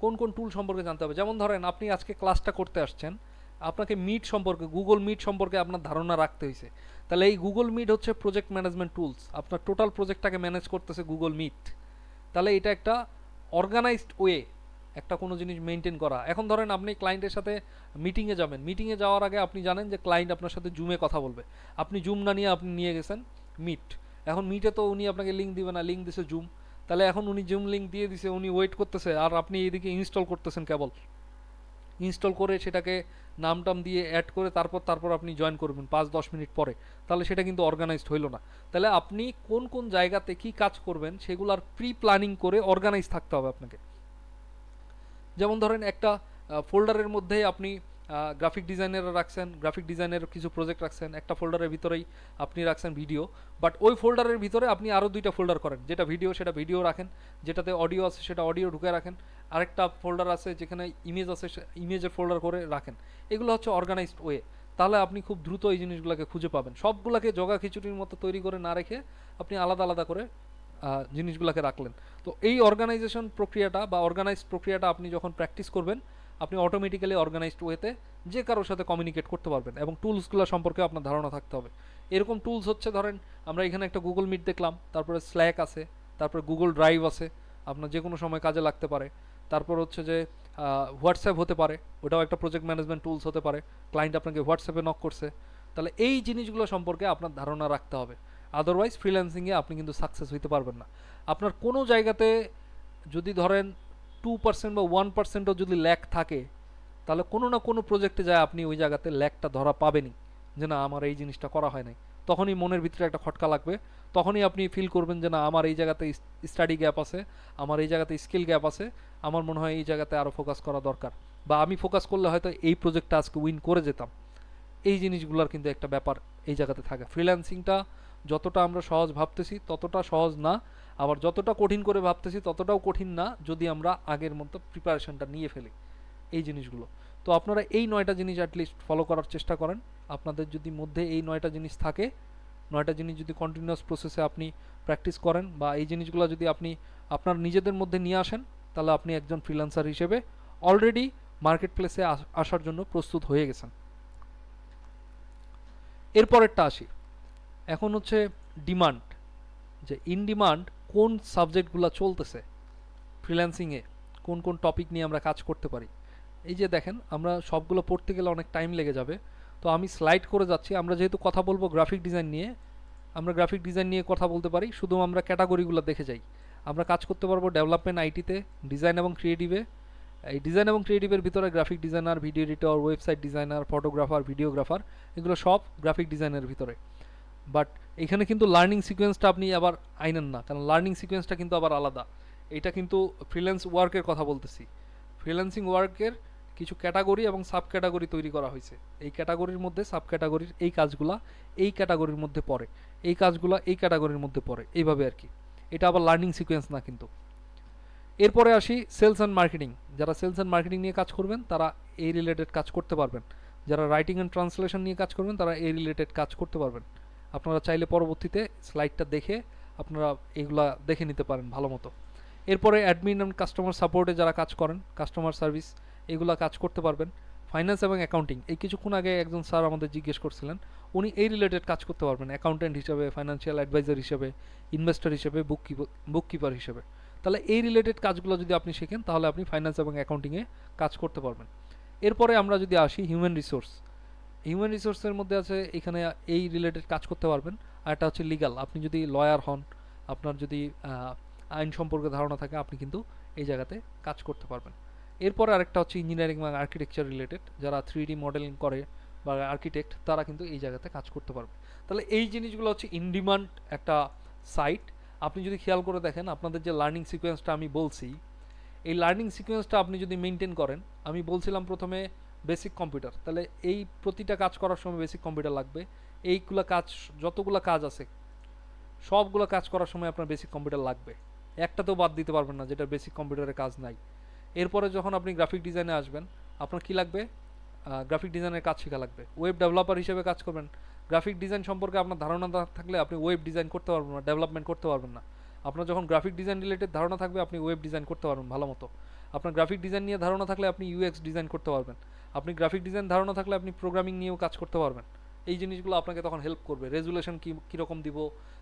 কোন কোন টুল সম্পর্কে জানতে হবে। যেমন ধরেন আপনি আজকে ক্লাসটা করতে আসছেন, আপনাকে মিট সম্পর্কে, গুগল মিট সম্পর্কে আপনার ধারণা রাখতে হয়েছে। তাহলে এই গুগল মিট হচ্ছে প্রজেক্ট ম্যানেজমেন্ট টুলস, আপনার টোটাল প্রজেক্টটাকে ম্যানেজ করতেছে গুগল মিট। তাহলে এটা একটা অর্গানাইজড ওয়ে একটা কোনো জিনিস মেনটেন করা। এখন ধরেন আপনি ক্লায়েন্টের সাথে মিটিংয়ে যাবেন, মিটিংয়ে যাওয়ার আগে আপনি জানেন যে ক্লায়েন্ট আপনার সাথে জুমে কথা বলবে, আপনি জুম না নিয়ে আপনি নিয়ে গেছেন মিট। এখন মিটে তো উনি আপনাকে লিঙ্ক দিবে না, লিঙ্ক দিছে জুম। তাহলে এখন উনি জুম লিঙ্ক দিয়ে দিছে, উনি ওয়েট করতেছে আর আপনি এদিকে ইনস্টল করতেছেন কেবল, ইনস্টল করে সেটাকে নাম টাম দিয়ে অ্যাড করে তারপর আপনি জয়েন করবেন 5-10 মিনিট পরে। তাহলে সেটা কিন্তু অর্গানাইজড হইল না। তাহলে আপনি কোন কোন জায়গাতে কী কাজ করবেন সেগুলোর প্রি প্ল্যানিং করে অর্গানাইজ থাকতে হবে আপনাকে। যেমন ধরেন একটা ফোল্ডারের মধ্যে আপনি গ্রাফিক ডিজাইনার রাখছেন, গ্রাফিক ডিজাইনের কিছু প্রজেক্ট রাখছেন, একটা ফোল্ডারের ভিতরেই আপনি রাখছেন ভিডিও, বাট ওই ফোল্ডারের ভিতরে আপনি আরও 2টা ফোল্ডার করেন, যেটা ভিডিও সেটা ভিডিও রাখেন, যেটাতে অডিও আছে সেটা অডিও ঢুকে রাখেন, আরেকটা ফোল্ডার আছে যেখানে ইমেজ আছে ইমেজের ফোল্ডার করে রাখেন। এগুলো হচ্ছে অর্গানাইজড ওয়ে। তাহলে আপনি খুব দ্রুত এই জিনিসগুলোকে খুঁজে পাবেন। সবগুলোকে জগা খিচুড়ির মতো তৈরি করে না রেখে আপনি আলাদা আলাদা করে জিনিসগুলোকে রাখলেন। তো এই অর্গানাইজেশন প্রক্রিয়াটা বা অর্গানাইজড প্রক্রিয়াটা আপনি যখন প্র্যাকটিস করবেন আপনি অটোমেটিক্যালি অর্গানাইজড ওয়েতে যে কারোর সাথে কমিউনিকেট করতে পারবেন এবং টুলসগুলো সম্পর্কে আপনার ধারণা থাকতে হবে। এরকম টুলস হচ্ছে ধরেন আমরা এখানে একটা গুগল মিট দেখলাম, তারপরে স্ল্যাক আছে, তারপরে গুগল ড্রাইভ আছে, আপনার যে কোনো সময় কাজে লাগতে পারে। তারপর হচ্ছে যে হোয়াটসঅ্যাপ হতে পারে, ওটাও একটা প্রজেক্ট ম্যানেজমেন্ট টুলস হতে পারে, ক্লায়েন্ট আপনাকে হোয়াটসঅ্যাপে নক করছে। তাহলে এই জিনিসগুলো সম্পর্কে আপনার ধারণা রাখতে হবে, আদারওয়াইজ ফ্রিল্যান্সিংয়ে আপনি কিন্তু সাকসেস হইতে পারবেন না। আপনার কোনো জায়গাতে যদি ধরেন 2% বা 1%ও যদি ল্যাক থাকে তাহলে কোনো না কোনো প্রজেক্টে যায় আপনি ওই জায়গাতে ল্যাকটা ধরা পাবেনই, যে না আমার এই জিনিসটা করা হয় নাই। তখনই মনের ভিতরে একটা খটকা লাগবে, তখনই আপনি ফিল করবেন যে না আমার এই জায়গাতে স্টাডি গ্যাপ আছে, আমার এই জায়গাতে স্কিল গ্যাপ আছে, আমার মনে হয় এই জায়গাতে আরও ফোকাস করা দরকার, বা আমি ফোকাস করলে হয়তো এই প্রজেক্টটা আজকে উইন করে যেতাম। এই জিনিসগুলোর কিন্তু একটা ব্যাপার এই জায়গাতে থাকে। ফ্রিল্যান্সিংটা যতটা আমরা সহজ ভাবতেছি ততটা সহজ না, আবার যতটা কঠিন করে ভাবতেছি ততটাও কঠিন না যদি আমরা আগের মতো প্রিপারেশনটা নিয়ে ফেলি এই জিনিসগুলো। তো আপনারা এই 9টা জিনিস অ্যাটলিস্ট ফলো করার চেষ্টা করেন। আপনাদের যদি মধ্যে এই 9টা জিনিস থাকে, 9টা জিনিস যদি কন্টিনিউয়াস প্রসেসে আপনি প্র্যাকটিস করেন বা এই জিনিসগুলো যদি আপনি আপনার নিজেদের মধ্যে নিয়ে আসেন, তাহলে আপনি একজন ফ্রিল্যান্সার হিসেবে অলরেডি মার্কেট প্লেসে আসার জন্য প্রস্তুত হয়ে গেছেন। এরপরেরটা আসি, এখন হচ্ছে ডিমান্ড, যে ইন ডিমান্ড কোন সাবজেক্টগুলো চলতেছে ফ্রিল্যান্সিংয়ে, কোন কোন টপিক নিয়ে আমরা কাজ করতে পারি। এই যে দেখেন আমরা সবগুলো পড়তে গেলে অনেক টাইম লেগে যাবে, তো আমি স্লাইড করে যাচ্ছি। আমরা যেহেতু কথা বলবো গ্রাফিক ডিজাইন নিয়ে, আমরা গ্রাফিক ডিজাইন নিয়ে কথা বলতে পারি, শুধু আমরা ক্যাটাগরিগুলো দেখে যাই। আমরা কাজ করতে পারবো ডেভেলপমেন্ট আইটিতে, ডিজাইন এবং ক্রিয়েটিভে। এই ডিজাইন এবং ক্রিয়েটিভের ভিতরে graphic designer, video editor, website designer, photographer, videographer, এগুলো সব গ্রাফিক ডিজাইনের ভিতরে। বাট এখানে কিন্তু লার্নিং সিকোয়েন্সটা আপনি আবার আইনেন না, কারণ লার্নিং সিকোয়েন্সটা কিন্তু আবার আলাদা। এটা কিন্তু ফ্রিল্যান্স ওয়ার্কের কথা বলতেছি। ফ্রিল্যান্সিং ওয়ার্কের কিছু ক্যাটাগরি এবং সাব ক্যাটাগরি তৈরি করা হয়েছে। এই ক্যাটাগরির মধ্যে সাব ক্যাটাগরির এই কাজগুলা এই ক্যাটাগরির মধ্যে পড়ে, এই কাজগুলা এই ক্যাটাগরির মধ্যে পড়ে, এইভাবে আর কি। এটা আবার লার্নিং সিকোয়েন্স না কিন্তু। এরপরে আসি সেলস অ্যান্ড মার্কেটিং। যারা সেলস অ্যান্ড মার্কেটিং নিয়ে কাজ করবেন তারা এই রিলেটেড কাজ করতে পারবেন। যারা রাইটিং অ্যান্ড ট্রান্সলেশন নিয়ে কাজ করবেন তারা এই রিলেটেড কাজ করতে পারবেন। আপনারা চাইলে পরবর্তীতে স্লাইডটা দেখে আপনারা এগুলা দেখে নিতে পারেন ভালো মতো। এরপরে অ্যাডমিন অ্যান্ড কাস্টমার সাপোর্টে যারা কাজ করেন, কাস্টমার সার্ভিস, এগুলা কাজ করতে পারবেন। ফাইন্যান্স এবং অ্যাকাউন্টিং, এই কিছুক্ষণ আগে একজন স্যার আমাদের জিজ্ঞেস করছিলেন, উনি এই রিলেটেড কাজ করতে পারবেন অ্যাকাউন্টেন্ট হিসেবে, ফাইন্যান্সিয়াল অ্যাডভাইজার হিসেবে, ইনভেস্টর হিসেবে, বুককিপার হিসেবে। তাহলে এই রিলেটেড কাজগুলো যদি আপনি শেখেন তাহলে আপনি ফাইন্যান্স এবং অ্যাকাউন্টিংয়ে কাজ করতে পারবেন। এরপরে আমরা যদি আসি হিউম্যান রিসোর্স। হিউম্যান রিসোর্সের মধ্যে আছে এখানে এই রিলেটেড কাজ করতে পারবেন। আর একটা হচ্ছে লিগাল, আপনি যদি লয়ার হন, আপনার যদি আইন সম্পর্কে ধারণা থাকে, আপনি কিন্তু এই জায়গাতে কাজ করতে পারবেন। এরপরে আরেকটা হচ্ছে ইঞ্জিনিয়ারিং বা আর্কিটেকচার রিলেটেড, যারা 3D মডেলিং করে বা আর্কিটেক্ট, তারা কিন্তু এই জায়গাতে কাজ করতে পারবে। তাহলে এই জিনিসগুলো হচ্ছে ইন ডিমান্ড একটা সাইট। আপনি যদি খেয়াল করে দেখেন, আপনাদের যে লার্নিং সিকোয়েন্সটা আমি বলছি, এই লার্নিং সিকোয়েন্সটা আপনি যদি মেনটেন করেন, আমি বলছিলাম প্রথমে বেসিক কম্পিউটার, তাহলে এই প্রতিটা কাজ করার সময় বেসিক কম্পিউটার লাগবে। এইগুলো কাজ, যতগুলো কাজ আছে সবগুলো কাজ করার সময় আপনার বেসিক কম্পিউটার লাগবে। একটাতেও বাদ দিতে পারবেন না যেটা বেসিক কম্পিউটারের কাজ নাই। এরপরে যখন আপনি গ্রাফিক ডিজাইনে আসবেন, আপনার কি লাগবে? গ্রাফিক ডিজাইনের কাজ শেখা লাগবে। ওয়েব ডেভেলপার হিসেবে কাজ করবেন, গ্রাফিক ডিজাইন সম্পর্কে আপনার ধারণা না থাকলে আপনি ওয়েব ডিজাইন করতে পারবেন না, ডেভেলপমেন্ট করতে পারবেন না। আপনার যখন গ্রাফিক ডিজাইন রিলেটেড ধারণা থাকবে, আপনি ওয়েব ডিজাইন করতে পারবেন ভালো মতো। আপনার গ্রাফিক ডিজাইন নিয়ে ধারণা থাকলে আপনি ইউএক্স ডিজাইন করতে পারবেন। আপনি গ্রাফিক ডিজাইন ধারণা থাকলে আপনি প্রোগ্রামিং নিয়েও কাজ করতে পারবেন। এই জিনিসগুলো আপনাকে তখন হেল্প করবে। রেজুলেশন কীরকম দিব,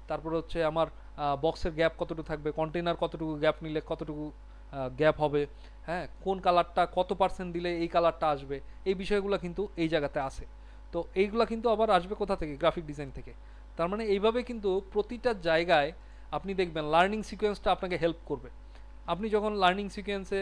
তারপরে হচ্ছে আমার বক্সের গ্যাপ কতটুকু থাকবে, কন্টেনার কতটুকু গ্যাপ নিলে কতটুকু গ্যাপ হবে, হ্যাঁ, কোন কালারটা কত পার্সেন্ট দিলে এই কালারটা আসবে, এই বিষয়গুলো কিন্তু এই জায়গাতে আসে। তো এইগুলা কিন্তু আবার আসবে কোথা থেকে? গ্রাফিক ডিজাইন থেকে। তার মানে এইভাবে কিন্তু প্রতিটা জায়গায় আপনি দেখবেন লার্নিং সিকোয়েন্সটা আপনাকে হেল্প করবে। আপনি যখন লার্নিং সিকোয়েন্সে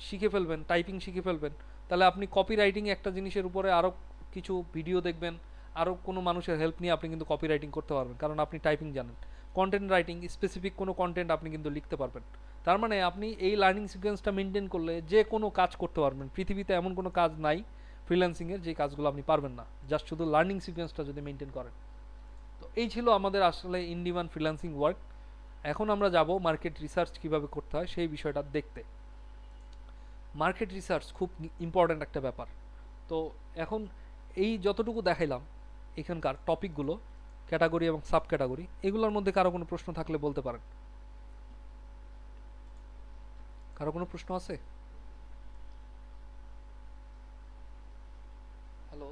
শিখে ফেলবেন, টাইপিং শিখে ফেলবেন, তাহলে আপনি কপি রাইটিং একটা জিনিসের উপরে আরও কিছু ভিডিও দেখবেন, আরও কোনো মানুষের হেল্প নিয়ে আপনি কিন্তু কপি রাইটিং করতে পারবেন, কারণ আপনি টাইপিং জানেন। কন্টেন্ট রাইটিং, স্পেসিফিক কোনো কন্টেন্ট আপনি কিন্তু লিখতে পারবেন। তার মানে আপনি এই লার্নিং সিকোয়েন্সটা মেনটেন করলে যে কোনো কাজ করতে পারবেন। পৃথিবীতে এমন কোনো কাজ নাই ফ্রিল্যান্সিংয়ের যে কাজগুলো আপনি পারবেন না, জাস্ট শুধু লার্নিং সিকোয়েন্সটা যদি মেনটেন করেন। তো এই ছিল আমাদের আসলে ইন ডিমান্ড ফ্রিল্যান্সিং ওয়ার্ক। এখন আমরা যাব মার্কেট রিসার্চ কিভাবে করতে হয় সেই বিষয়টা দেখতে। মার্কেট রিসার্চ খুব ইম্পর্ট্যান্ট একটা ব্যাপার। তো এখন এই যতটুকু দেখাইলাম এখানকার টপিকগুলো, ক্যাটাগরি এবং সাব ক্যাটাগরি, এগুলোর মধ্যে কারো কোনো প্রশ্ন থাকলে বলতে পারেন। কারো কোনো প্রশ্ন আছে? হ্যালো,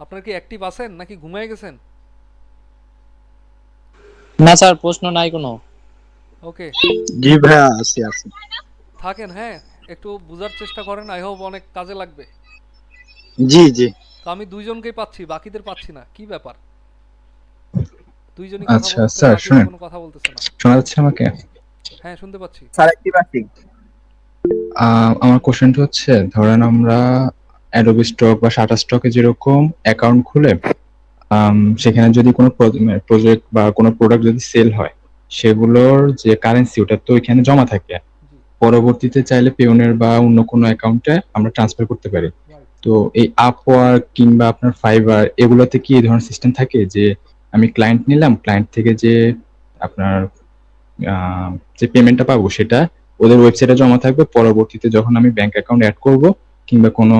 আপনারা কি অ্যাক্টিভ আছেন নাকি ঘুমিয়ে গেছেন? না স্যার, প্রশ্ন নাই কোনো। ওকে, জি ভাইয়া, আছি আছি। থাকেন, হ্যাঁ, একটু বোঝার চেষ্টা করেন, আই হোপ অনেক কাজে লাগবে। জি জি। তো আমি দুইজনকেই পাচ্ছি, বাকিদের পাচ্ছি না, কি ব্যাপার? দুইজনই কথা আচ্ছা বলতেছে, স্যার, বাকিরা শুনেন, কোনো কথা বলতেছে না। শোনা যাচ্ছে আমাকে? হ্যাঁ, শুনতে পাচ্ছি। স্যার একটি বাসি। আমার কোশ্চেনটা হচ্ছে, ধরেন আমরা অ্যাডোবি স্টক বা শাটার স্টকে যেরকম অ্যাকাউন্ট খুলে সেখানে যদি কোনো প্রজেক্ট বা কোনো প্রোডাক্ট যদি সেল হয়, সেগুলোর যে কারেন্সি ওটা তো এখানে জমা থাকে। জি, পরবর্তীতে চাইলে পেওনের বা অন্য কোনো অ্যাকাউন্টে আমরা ট্রান্সফার করতে পারি। রাইট। তো এই আপওয়ার্ক কিংবা আপনার ফাইবার এগুলোতে কি এই ধরনের সিস্টেম থাকে যে আমি ক্লায়েন্ট নিলাম, ক্লায়েন্ট থেকে যে আপনার আহ, যে পেমেন্টটা পাবো সেটা ওদের ওয়েবসাইটে জমা থাকবে, পরবর্তীতে যখন আমি ব্যাংক অ্যাকাউন্ট অ্যাড করব কিংবা কোনো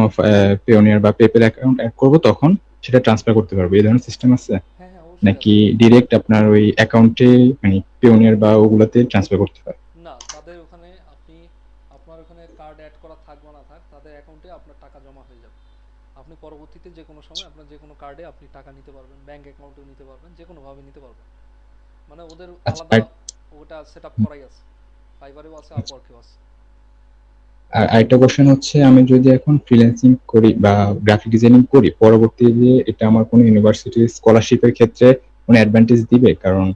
পেওনিয়ার বা পেপেল অ্যাকাউন্ট অ্যাড করব তখন সেটা ট্রান্সফার করতে পারবো, এই ধরনের সিস্টেম আছে? হ্যাঁ হ্যাঁ, অবশ্যই নাকি আছে। ডিরেক্ট আপনার ওই অ্যাকাউন্টে মানে পেওনিয়ার বা ওগুলাতে ট্রান্সফার করতে হয়? না, তাদের ওখানে আপনি, আপনার ওখানে কার্ড অ্যাড করা থাক বা না থাক, তাদের অ্যাকাউন্টে আপনার টাকা জমা হয়ে যাবে। আপনি পরবর্তীতে যে কোনো সময় আপনার যে কোনো কার্ডে আপনি টাকা নিতে পারবেন, ব্যাংক অ্যাকাউন্টেও নিতে পারবেন, যে কোনোভাবে নিতে পারবেন। মানে ওদের আচ্ছা, আলাদা ওটা সেট আপ করাই আছে, ফাইবারেও আছে, আপওয়ার্কেও আছে। আর আরেকটা কোশ্চেন হচ্ছে, আমি যদি এখন ফ্রিল্যান্সিং করি বা গ্রাফিক ডিজাইনিং করি, পরবর্তীতে এটা আমার কোনো ইউনিভার্সিটি স্কলারশিপের ক্ষেত্রে কোনো অ্যাডভান্টেজ দিবে? কারণ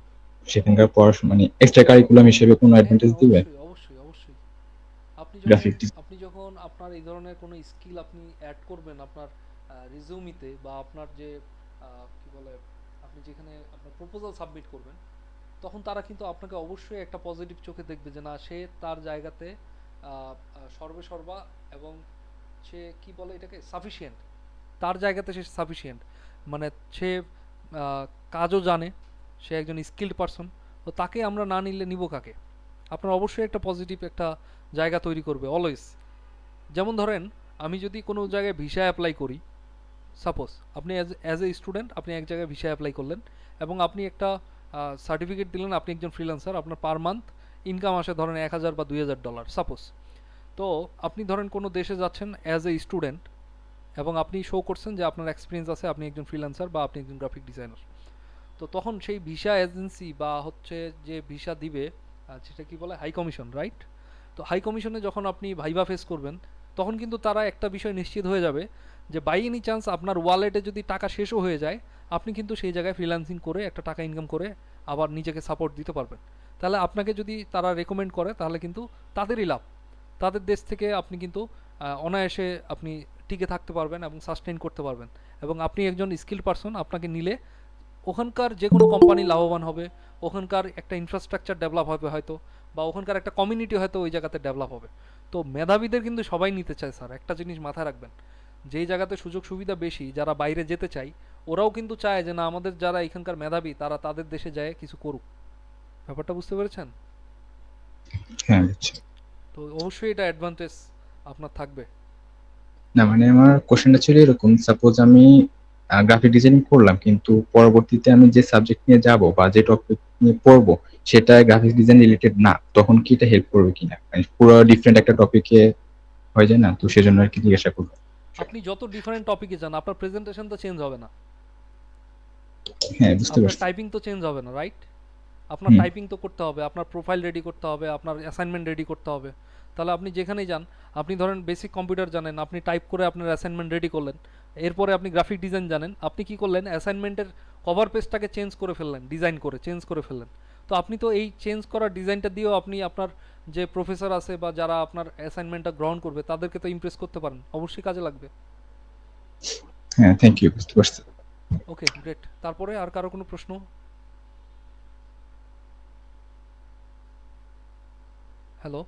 সেখানকার পড়াশোনা মানে এক্সট্রা কারিকুলাম হিসেবে কোনো হ্যাঁ অ্যাডভান্টেজ হ্যাঁ, দিবে অবশ্যই অবশ্যই অবশ্যই। আপনি যখন গ্রাফিক? আপনি যখন আপনার এই ধরনের কোনো স্কিল আপনি অ্যাড করবেন আপনার রিজিউমিতে, বা আপনার যে কি বলে, আপনি যেখানে আপনার প্রপোজাল সাবমিট করবেন, তখন তারা কিন্তু আপনাকে অবশ্যই একটা পজিটিভ চোখে দেখবে যে না, সে তার জায়গাতে সর্বে সর্বা এবং সে কি বলে এটাকে সাফিসিয়েন্ট, তার জায়গাতে সে সাফিসিয়েন্ট, মানে সে কাজও জানে, সে একজন স্কিল্ড পারসন। তো তাকে আমরা না নিলে নিব কাকে? আপনার অবশ্যই একটা পজিটিভ একটা জায়গা তৈরি করবে অলওয়েজ। যেমন ধরেন, আমি যদি কোনো জায়গায় ভিসা অ্যাপ্লাই করি, সাপোজ আপনি অ্যাজ এ স্টুডেন্ট আপনি এক জায়গায় ভিসা অ্যাপ্লাই করলেন এবং আপনি একটা সার্টিফিকেট দিলেন আপনি একজন ফ্রিল্যান্সার, আপনার পার মান্থ ইনকাম আসে ধরেন $1000 বা $2000 সাপোজ। তো আপনি ধরেন কোনো দেশে যাচ্ছেন অ্যাজ এ স্টুডেন্ট এবং আপনি শো করছেন যে আপনার এক্সপিরিয়েন্স আছে, আপনি একজন ফ্রিল্যান্সার বা আপনি একজন গ্রাফিক ডিজাইনার। তো তখন সেই ভিসা এজেন্সি বা হচ্ছে যে ভিসা দিবে, সেটা কি বলে, হাই কমিশন, রাইট? তো হাই কমিশনে যখন আপনি ভাইবা ফেস করবেন, তখন কিন্তু তারা একটা বিষয় নিশ্চিত হয়ে যাবে যে বাই এনি চান্স আপনার ওয়ালেটে যদি টাকা শেষও হয়ে যায়, আপনি কিন্তু সেই জায়গায় ফ্রিল্যান্সিং করে একটা টাকা ইনকাম করে আবার নিজেকে সাপোর্ট দিতে পারবেন। তাহলে আপনাকে যদি তারা রেকমেন্ড করে তাহলে কিন্তু তাদেরই লাভ। তাদের দেশ থেকে আপনি কিন্তু অনায়াসে আপনি টিকে থাকতে পারবেন এবং সাস্টেইন করতে পারবেন, এবং আপনি একজন স্কিল পারসন, আপনাকে নিলে ওখানকার যে কোনো কোম্পানি লাভবান হবে, ওখানকার একটা ইনফ্রাস্ট্রাকচার ডেভেলপ হবে হয়তো, বা ওখানকার একটা কমিউনিটি হয়তো ওই জায়গাতে ডেভেলপ হবে। তো মেধাবীদের কিন্তু সবাই নিতে চায় স্যার, একটা জিনিস মাথায় রাখবেন, যেই জায়গাতে সুযোগ সুবিধা বেশি, যারা বাইরে যেতে চায় ওরাও কিন্তু চায় যে না, আমাদের যারা এখানকার মেধাবী তারা তাদের দেশে যায় কিছু করুক। ব্যাপারটা বুঝতে পেরেছেন? হ্যাঁ, বুঝছি। তো অবশ্যই এটা অ্যাডভান্টেজ আপনার থাকবে। না মানে আমার কোশ্চেনটা ছিল এরকম, সাপোজ আমি গ্রাফিক ডিজাইনিং করলাম কিন্তু পরবর্তীতে আমি যে সাবজেক্ট নিয়ে যাব বা যে টপিক নিয়ে পড়বো সেটা গ্রাফিক ডিজাইন রিলেটেড না, তখন কি এটা হেল্প করবে কিনা, মানে পুরো ডিফারেন্ট একটা টপিকে হয়ে যায় না, তো সেজন্য আর কি জিজ্ঞাসা করবো। আপনি যত ডিফারেন্ট টপিকে যান আপনার প্রেজেন্টেশন তো চেঞ্জ হবে না, হ্যাঁ, বুঝতে আপনার পারছি। টাইপিং তো চেঞ্জ হবে না, রাইট? আপনার হুম। টাইপিং তো করতে হবে, আপনার প্রোফাইল রেডি করতে হবে, আপনার অ্যাসাইনমেন্ট রেডি করতে হবে। তাহলে আপনি যেখানেই যান, আপনি ধরেন বেসিক কম্পিউটার জানেন, আপনি টাইপ করে আপনার অ্যাসাইনমেন্ট রেডি করলেন, এরপরে আপনি গ্রাফিক ডিজাইন জানেন, আপনি কি করলেন, অ্যাসাইনমেন্টের কভার পেজটাকে চেঞ্জ করে ফেললেন, ডিজাইন করে চেঞ্জ করে ফেললেন। তো আপনি তো এই চেঞ্জ করা ডিজাইনটা দিয়েও আপনি আপনার যে প্রফেসর আছে বা যারা আপনার অ্যাসাইনমেন্টটা গ্রহণ করবে তাদেরকে তো ইমপ্রেস করতে পারেন, অবশ্যই কাজে লাগবে। হ্যাঁ, থ্যাংক ইউ, বুঝতে পারছি। ওকে, গ্রেট। তারপরে আর কারো কোনো প্রশ্ন? হ্যালো?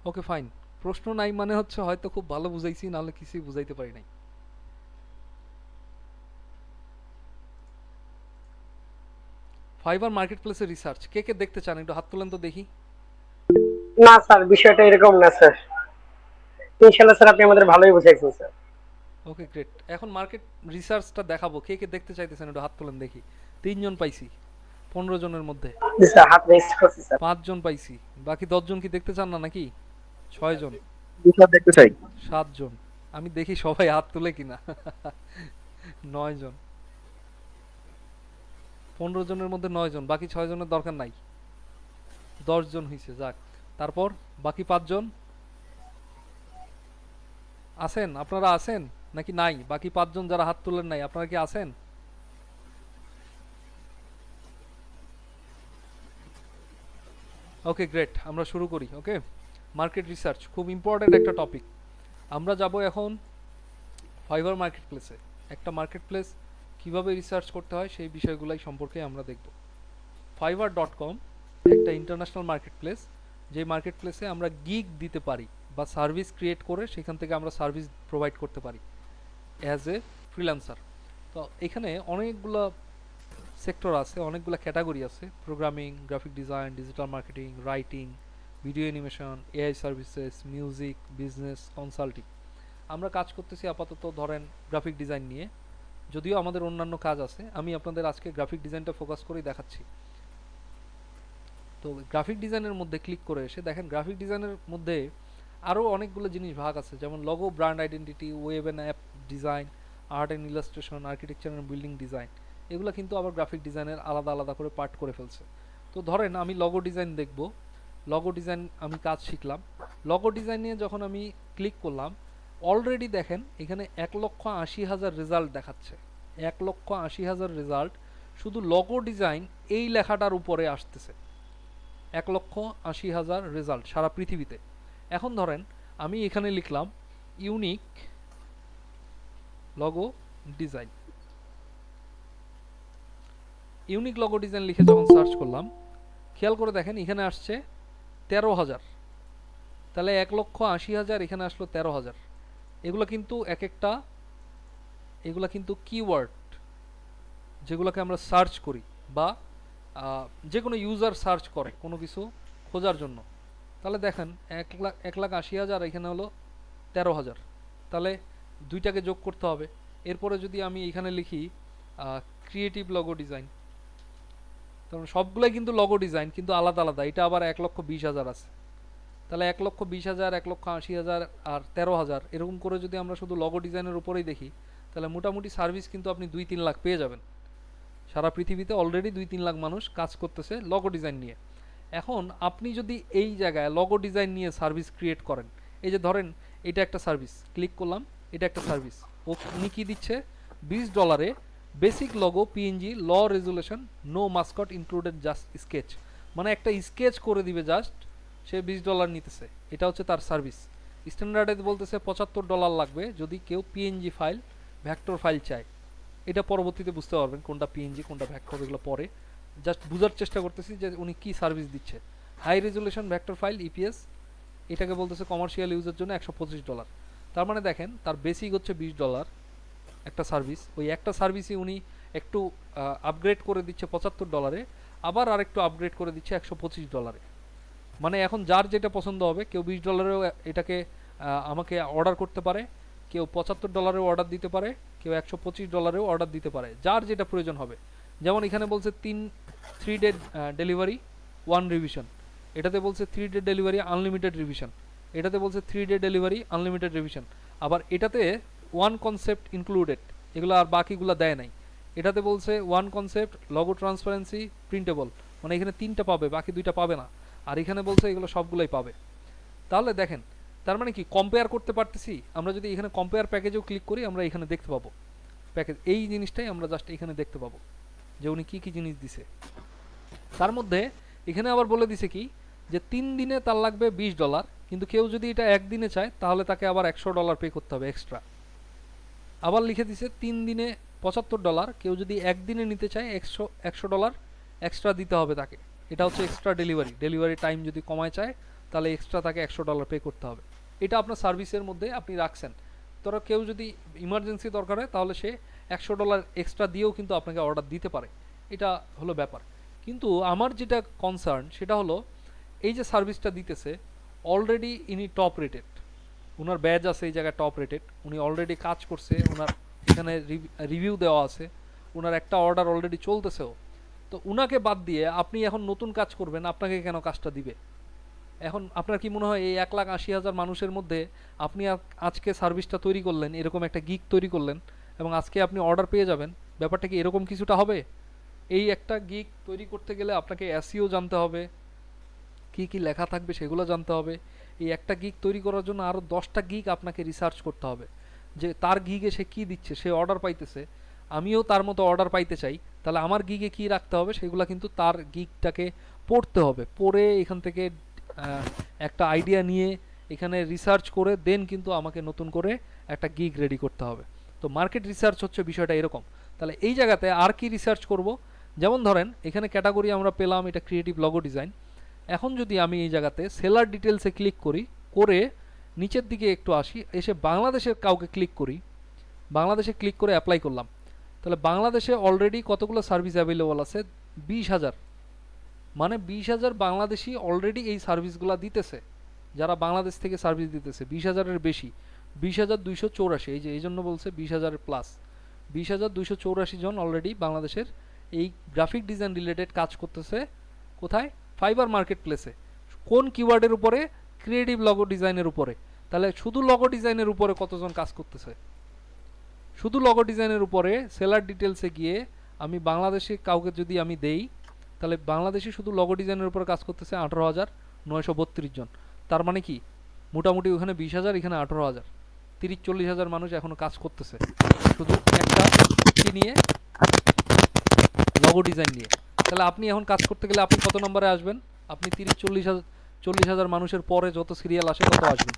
ওকে, ফাইন। প্রশ্ন নাই মানে হচ্ছে হয়তো খুব ভালো বুঝাইছি, নাহলে কিছুই বুঝাইতে পারি নাই। ফাইবার মার্কেট প্লেসের রিসার্চ কে কে দেখতে চান, একটু হাত তোলেন তো দেখি। না স্যার, বিষয়টা এরকম না স্যার। ইনশাল্লাহ স্যার, আপনি আমাদের ভালোই বুঝাইছেন স্যার। ওকে, গ্রেট। এখন মার্কেট রিসার্চটা দেখাবো, কে কে দেখতে চাইতেছেন একটু হাত তোলেন দেখি। 3 জন পাইছি 15 জনের মধ্যে। জি স্যার, হাত রেস করছি স্যার। 5 জন পাইছি, বাকি 10 জন কি দেখতে চান না নাকি? 6 জন, স্যার দেখতে চাই। 7 জন। আমি দেখি সবাই হাত তুলে কিনা। 9 জন। 15 জনের মধ্যে 9 জন, বাকি 6 জনের দরকার নাই। 10 জন হইছে, যাক। তারপর বাকি 5 জন আছেন? আপনারা আছেন নাকি নাই? বাকি 5 জন যারা হাত তুলেন নাই, আপনারা কি আছেন? ওকে, গ্রেট। আমরা শুরু করি। ওকে, মার্কেট রিসার্চ খুব ইম্পর্ট্যান্ট একটা টপিক। আমরা যাব এখন ফাইবার মার্কেট প্লেসে। একটা মার্কেট প্লেস কীভাবে রিসার্চ করতে হয় সেই বিষয়গুলাই সম্পর্কে আমরা দেখব। fiverr.com একটা ইন্টারন্যাশনাল মার্কেট প্লেস, যে মার্কেট প্লেসে আমরা গিগ দিতে পারি বা সার্ভিস ক্রিয়েট করে সেখান থেকে আমরা সার্ভিস প্রোভাইড করতে পারি অ্যাজ এ ফ্রিল্যান্সার। তো এখানে অনেকগুলো সেক্টর আছে, অনেকগুলো ক্যাটাগরি আছে: programming, graphic design, digital marketing, writing, video animation, AI services, music, business, consulting. আমরা কাজ করতেছি আপাতত ধরেন গ্রাফিক ডিজাইন নিয়ে, যদিও আমাদের অন্যান্য কাজ আছে। আমি আপনাদের আজকে গ্রাফিক ডিজাইনটা ফোকাস করেই দেখাচ্ছি। তো গ্রাফিক ডিজাইনের মধ্যে ক্লিক করে এসে দেখেন গ্রাফিক ডিজাইনের মধ্যে আরও অনেকগুলো জিনিস ভাগ আছে, যেমন logo, brand identity, web and app design, art and illustration, architecture and building design. এগুলো কিন্তু আবার গ্রাফিক ডিজাইনের আলাদা আলাদা করে পার্ট করে ফেলছে। তো ধরেন আমি লগো ডিজাইন দেখব, লগো ডিজাইন আমি কাজ শিখলাম। লগো ডিজাইন নিয়ে যখন আমি ক্লিক করলাম, অলরেডি দেখেন এখানে 1,80,000 রেজাল্ট দেখাচ্ছে। 1,80,000 রেজাল্ট শুধু লগো ডিজাইন এই লেখাটার উপরে আসতেছে। 1,80,000 রেজাল্ট সারা পৃথিবীতে। এখন ধরেন আমি এখানে লিখলাম unique logo design. Unique logo design লিখে যখন সার্চ করলাম, খেয়াল করে দেখেন এখানে আসছে 13,000, তাহলে 1,80,000, এখানে আসলো 13,000। এগুলো কিন্তু এগুলা কিন্তু কিওয়ার্ড, যেগুলোকে আমরা সার্চ করি বা যে কোনো ইউজার সার্চ করে কোনো কিছু খোঁজার জন্য। তাহলে দেখেন 1,80,000, এখানে হলো 13,000, তাহলে দুইটাকে যোগ করতে হবে। এরপরে যদি আমি এখানে লিখি ক্রিয়েটিভ লগো ডিজাইন, তখন সবগুলোই কিন্তু লগো ডিজাইন কিন্তু আলাদা আলাদা। এটা আবার 1,20,000 আছে, তাহলে 1,20,000, 1,80,000 আর 13,000 এরকম করে যদি আমরা শুধু লগো ডিজাইনের উপরেই দেখি, তাহলে মোটামুটি সার্ভিস কিন্তু আপনি 2-3 লাখ পেয়ে যাবেন। সারা পৃথিবীতে অলরেডি 2-3 লাখ মানুষ কাজ করতেছে লগো ডিজাইন নিয়ে। এখন আপনি যদি এই জায়গায় লগো ডিজাইন নিয়ে সার্ভিস ক্রিয়েট করেন, এই যে ধরেন এটা একটা সার্ভিস, ক্লিক করলাম, এটা একটা সার্ভিস, উনি কি দিচ্ছে $20 basic logo PNG low resolution no mascot included just sketch, মানে একটা স্কেচ করে দিবে জাস্ট, সে $20 নিতেছে। এটা হচ্ছে তার সার্ভিস। স্ট্যান্ডার্ডে বলতেছে $75 লাগবে যদি কেউ পিএনজি ফাইল ভেক্টর ফাইল চায়। এটা পরবর্তীতে বুঝতে পারবেন কোনটা পিএনজি কোনটা ভেক্টর, এগুলো পরে জাস্ট বোঝার চেষ্টা করতেছি যে উনি কি সার্ভিস দিচ্ছে। High resolution vector file EPS, এটাকে বলতেছে কমার্শিয়াল ইউজের জন্য $125। তার মানে দেখেন তার বেসিক হচ্ছে $20 একটা সার্ভিস। ওই একটা সার্ভিসই উনি একটু আপগ্রেড করে দিচ্ছে $75, আবার আরেকটু আপগ্রেড করে দিচ্ছে $125। মানে এখন যার যেটা পছন্দ হবে, কেউ $20-এও এটাকে আমাকে অর্ডার করতে পারে, কেউ $75-এও অর্ডার দিতে পারে, কেউ $125-এও অর্ডার দিতে পারে, যার যেটা প্রয়োজন হবে। যেমন এখানে বলছে 3 ডে ডেলিভারি 1 রিভিশন, এটাতে বলছে 3 ডে ডেলিভারি আনলিমিটেড রিভিশন, এটাতে বলছে 3 ডে ডেলিভারি আনলিমিটেড রিভিশন, আবার এটাতে 1 কনসেপ্ট ইনক্লুডেড, এগুলো আর বাকিগুলো দেয় নাই। এটাতে বলছে 1 কনসেপ্ট লগো ট্রান্সপারেন্সি প্রিন্টেবল, মানে এখানে 3টা পাবে, বাকি 2টা পাবে না। আর এখানে বলছে এগুলো সবগুলোই পাবে। তাহলে দেখেন তার মানে কি কম্পেয়ার করতে পারতেছি আমরা। যদি এখানে কম্পেয়ার প্যাকেজেও ক্লিক করি, আমরা এখানে দেখতে পাবো প্যাকেজ, এই জিনিসটাই আমরা জাস্ট এখানে দেখতে পাবো যে উনি কী কী জিনিস দিছে। তার মধ্যে এখানে আবার বলে দিছে কি যে 3 দিনে তার লাগবে $20, কিন্তু কেউ যদি এটা একদিনে চায় তাহলে তাকে আবার $100 পে করতে হবে এক্সট্রা। আবার লিখে দিছে 3 দিনে $75, কেউ যদি একদিনে নিতে চায় $100 এক্সট্রা দিতে হবে তাকে। এটা হচ্ছে এক্সট্রা ডেলিভারি টাইম যদি কমায় চায় তাহলে এক্সট্রা তাকে $100 পে করতে হবে। এটা আপনার সার্ভিসের মধ্যে আপনি রাখছেন। ধরো কেউ যদি ইমার্জেন্সি দরকার হয় তাহলে সে $100 এক্সট্রা দিয়েও কিন্তু আপনাকে অর্ডার দিতে পারে। এটা হলো ব্যাপার। কিন্তু আমার যেটা কনসার্ন সেটা হলো এই যে সার্ভিসটা দিতেছে অলরেডি ইনি টপ রেটেড, ওনার ব্যাজ আছে এই জায়গায় টপ রেটেড, উনি অলরেডি কাজ করছে, ওনার এখানে রিভিউ দেওয়া আছে, ওনার একটা অর্ডার অলরেডি চলতেছেও। তো উনাকে বাদ দিয়ে আপনি এখন নতুন কাজ করবেন, আপনাকে কেন কাজটা দিবে? এখন আপনার কি মনে হয় এই 1,80,000 মানুষের মধ্যে আপনি আজকে সার্ভিসটা তৈরি করলেন, এরকম একটা গিগ তৈরি করলেন এবং আজকে আপনি অর্ডার পেয়ে যাবেন, ব্যাপারটা কি এরকম কিছুটা হবে? এই একটা গিগ তৈরি করতে গেলে আপনাকে এসইও জানতে হবে, কি কি লেখা থাকবে সেগুলো জানতে হবে। এই একটা গিগ তৈরি করার জন্য আরও 10টা গিগ আপনাকে রিসার্চ করতে হবে যে তার গিগে সে কী দিচ্ছে, সে অর্ডার পাইতেছে, আমিও তার মতো অর্ডার পাইতে চাই, তাহলে আমার গিগে কী রাখতে হবে সেগুলো কিন্তু তার গিগটাকে পড়তে হবে, পড়ে এখান থেকে একটা আইডিয়া নিয়ে এখানে রিসার্চ করে দেন কিন্তু আমাকে নতুন করে একটা গিগ রেডি করতে হবে। তো মার্কেট রিসার্চ হচ্ছে বিষয়টা এরকম। তাহলে এই জায়গাতে আর কি রিসার্চ করব? যেমন ধরেন এখানে ক্যাটাগরি আমরা পেলাম এটা ক্রিয়েটিভ লগো ডিজাইন। এখন যদি আমি এই জায়গাতে সেলার ডিটেলসে ক্লিক করি, করে নিচের দিকে একটু আসি, এসে বাংলাদেশের কাউকে ক্লিক করি, বাংলাদেশে ক্লিক করে অ্যাপ্লাই করলাম, তাহলে বাংলাদেশে অলরেডি কতগুলো সার্ভিস অ্যাভেলেবল আছে? 20,000, মানে 20,000 বাংলাদেশি অলরেডি এই সার্ভিসগুলো দিতেছে, যারা বাংলাদেশ থেকে সার্ভিস দিতেছে 20,000-এর বেশি, 20,284, এই যে এই জন্য বলছে 20,000 প্লাস, 20,284 জন অলরেডি বাংলাদেশের এই গ্রাফিক ডিজাইন রিলেটেড কাজ করতেছে। কোথায়? ফাইবার মার্কেট প্লেসে। কোন কিওয়ার্ডের উপরে? ক্রিয়েটিভ লগো ডিজাইনের উপরে। তাহলে শুধু লগো ডিজাইনের উপরে কতজন কাজ করতেছে? শুধু লগো ডিজাইনের উপরে সেলার ডিটেলসে গিয়ে আমি বাংলাদেশে কাউকে যদি আমি দেই, তাহলে বাংলাদেশে শুধু লগো ডিজাইনের উপরে কাজ করতেছে 18,932 জন। তার মানে কি মোটামুটি ওখানে 20,000, এখানে 18,000, 30-40,000 মানুষ এখনো কাজ করতেছে শুধু একটা কি নিয়ে? লগো ডিজাইন নিয়ে। তাহলে আপনি এখন কাজ করতে গেলে আপনি কত নম্বরে আসবেন? আপনি 30-40,000 মানুষের পরে যত সিরিয়াল আসে তত আসবেন।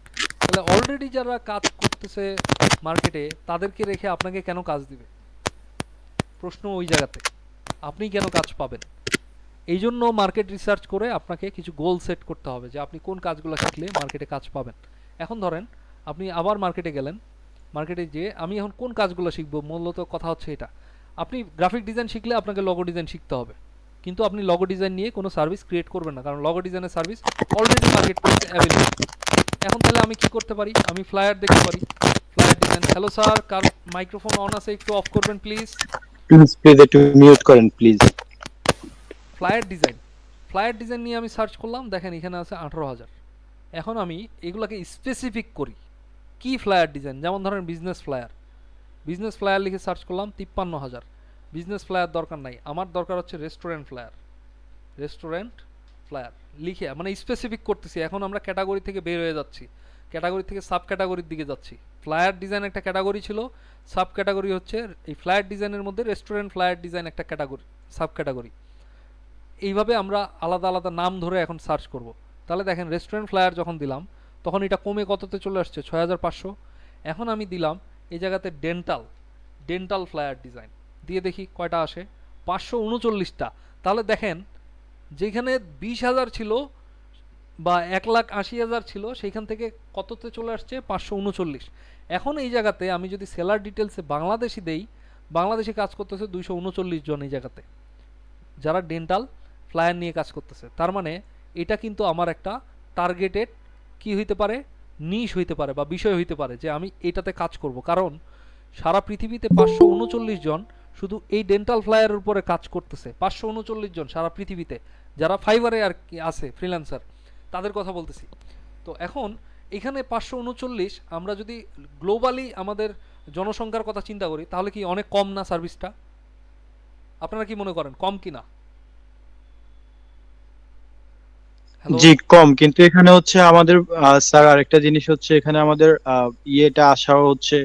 তাহলে অলরেডি যারা কাজ করতেছে মার্কেটে তাদেরকে রেখে আপনাকে কেন কাজ দিবে? প্রশ্ন ওই জায়গাতে, আপনি কেন কাজ পাবেন? এই জন্য মার্কেট রিসার্চ করে আপনাকে কিছু গোল সেট করতে হবে যে আপনি কোন কাজগুলো শিখলে মার্কেটে কাজ পাবেন। এখন ধরেন আপনি আবার মার্কেটে গেলেন, মার্কেটে যে আমি এখন কোন কাজগুলো শিখবো, মূলত কথা হচ্ছে এটা। আপনি গ্রাফিক ডিজাইন শিখলে আপনাকে লগো ডিজাইন শিখতে হবে, কিন্তু আপনি লগো ডিজাইন নিয়ে কোনো সার্ভিস ক্রিয়েট করবেন না, কারণ লগো ডিজাইনের সার্ভিস অলরেডি মার্কেট প্লেসে অ্যাভেলেবল। এখন তাহলে আমি কি করতে পারি? আমি ফ্লায়ার দেখতে পারি, flyer design. Hello sir, car microphone on আছে একটু অফ করবেন প্লিজ। প্লিজ একটু মিউট করেন please. Flyer design, flyer design নিয়ে আমি সার্চ করলাম, দেখেন এখানে আছে 18,000। এখন আমি এগুলাকে স্পেসিফিক করি কি ফ্লায়ার ডিজাইন, যেমন ধরেন বিজনেস ফ্লায়ার, বিজনেস ফ্লায়ার লিখে সার্চ করলাম 53,000। বিজনেস ফ্লায়ার দরকার নাই, আমার দরকার হচ্ছে রেস্টুরেন্ট ফ্লায়ার। রেস্টুরেন্ট ফ্লায়ার লিখে মানে স্পেসিফিক করতেছি। এখন আমরা ক্যাটাগরি থেকে বের হয়ে যাচ্ছি, ক্যাটাগরি থেকে সাব ক্যাটাগরির দিকে যাচ্ছি। ফ্লায়ার ডিজাইন একটা ক্যাটাগরি ছিল, সাব ক্যাটাগরি হচ্ছে এই ফ্লায়ার ডিজাইনের মধ্যে রেস্টুরেন্ট ফ্লায়ার ডিজাইন একটা ক্যাটাগরি, সাব ক্যাটাগরি। এইভাবে আমরা আলাদা আলাদা নাম ধরে এখন সার্চ করব। তাহলে দেখেন রেস্টুরেন্ট ফ্লায়ার যখন দিলাম তখন এটা কমে কততে চলে আসছে? 6,500। এখন আমি দিলাম এই জায়গাতে ডেন্টাল, ডেন্টাল ফ্লায়ার ডিজাইন দিয়ে দেখি কয়টা আসে, 539টা। তাহলে দেখেন যেখানে 20,000 ছিল বা 1,80,000 ছিল সেইখান থেকে কততে চলে আসছে? 539। এখন এই জায়গাতে আমি যদি সেলার ডিটেলসে বাংলাদেশি দেই, বাংলাদেশি কাজ করতেছে 239 জন এই জায়গাতে যারা ডেন্টাল ফ্লায়ার নিয়ে কাজ করতেছে। তার মানে এটা কিন্তু আমার একটা টার্গেটেড কি হইতে পারে, নিশ হইতে পারে বা বিষয় হইতে পারে যে আমি এটাতে কাজ করব। কারণ সারা পৃথিবীতে 539 জন শুধু এই ডেন্টাল ফ্লায়ারের উপরে কাজ করতেছে। 539 জন সারা পৃথিবীতে যারা ফাইবারে আর কি আছে ফ্রিল্যান্সার, তাদের কথা বলতেছি। তো এখন এখানে 539, আমরা যদি গ্লোবালি আমাদের জনসংখ্যার কথা চিন্তা করি তাহলে কি অনেক কম না সার্ভিসটা? আপনারা কি মনে করেন কম কিনা? হ্যালো, জি কম, কিন্তু এখানে হচ্ছে আমাদের স্যার আরেকটা জিনিস হচ্ছে এখানে আমাদের ইয়েটা আসা হচ্ছে,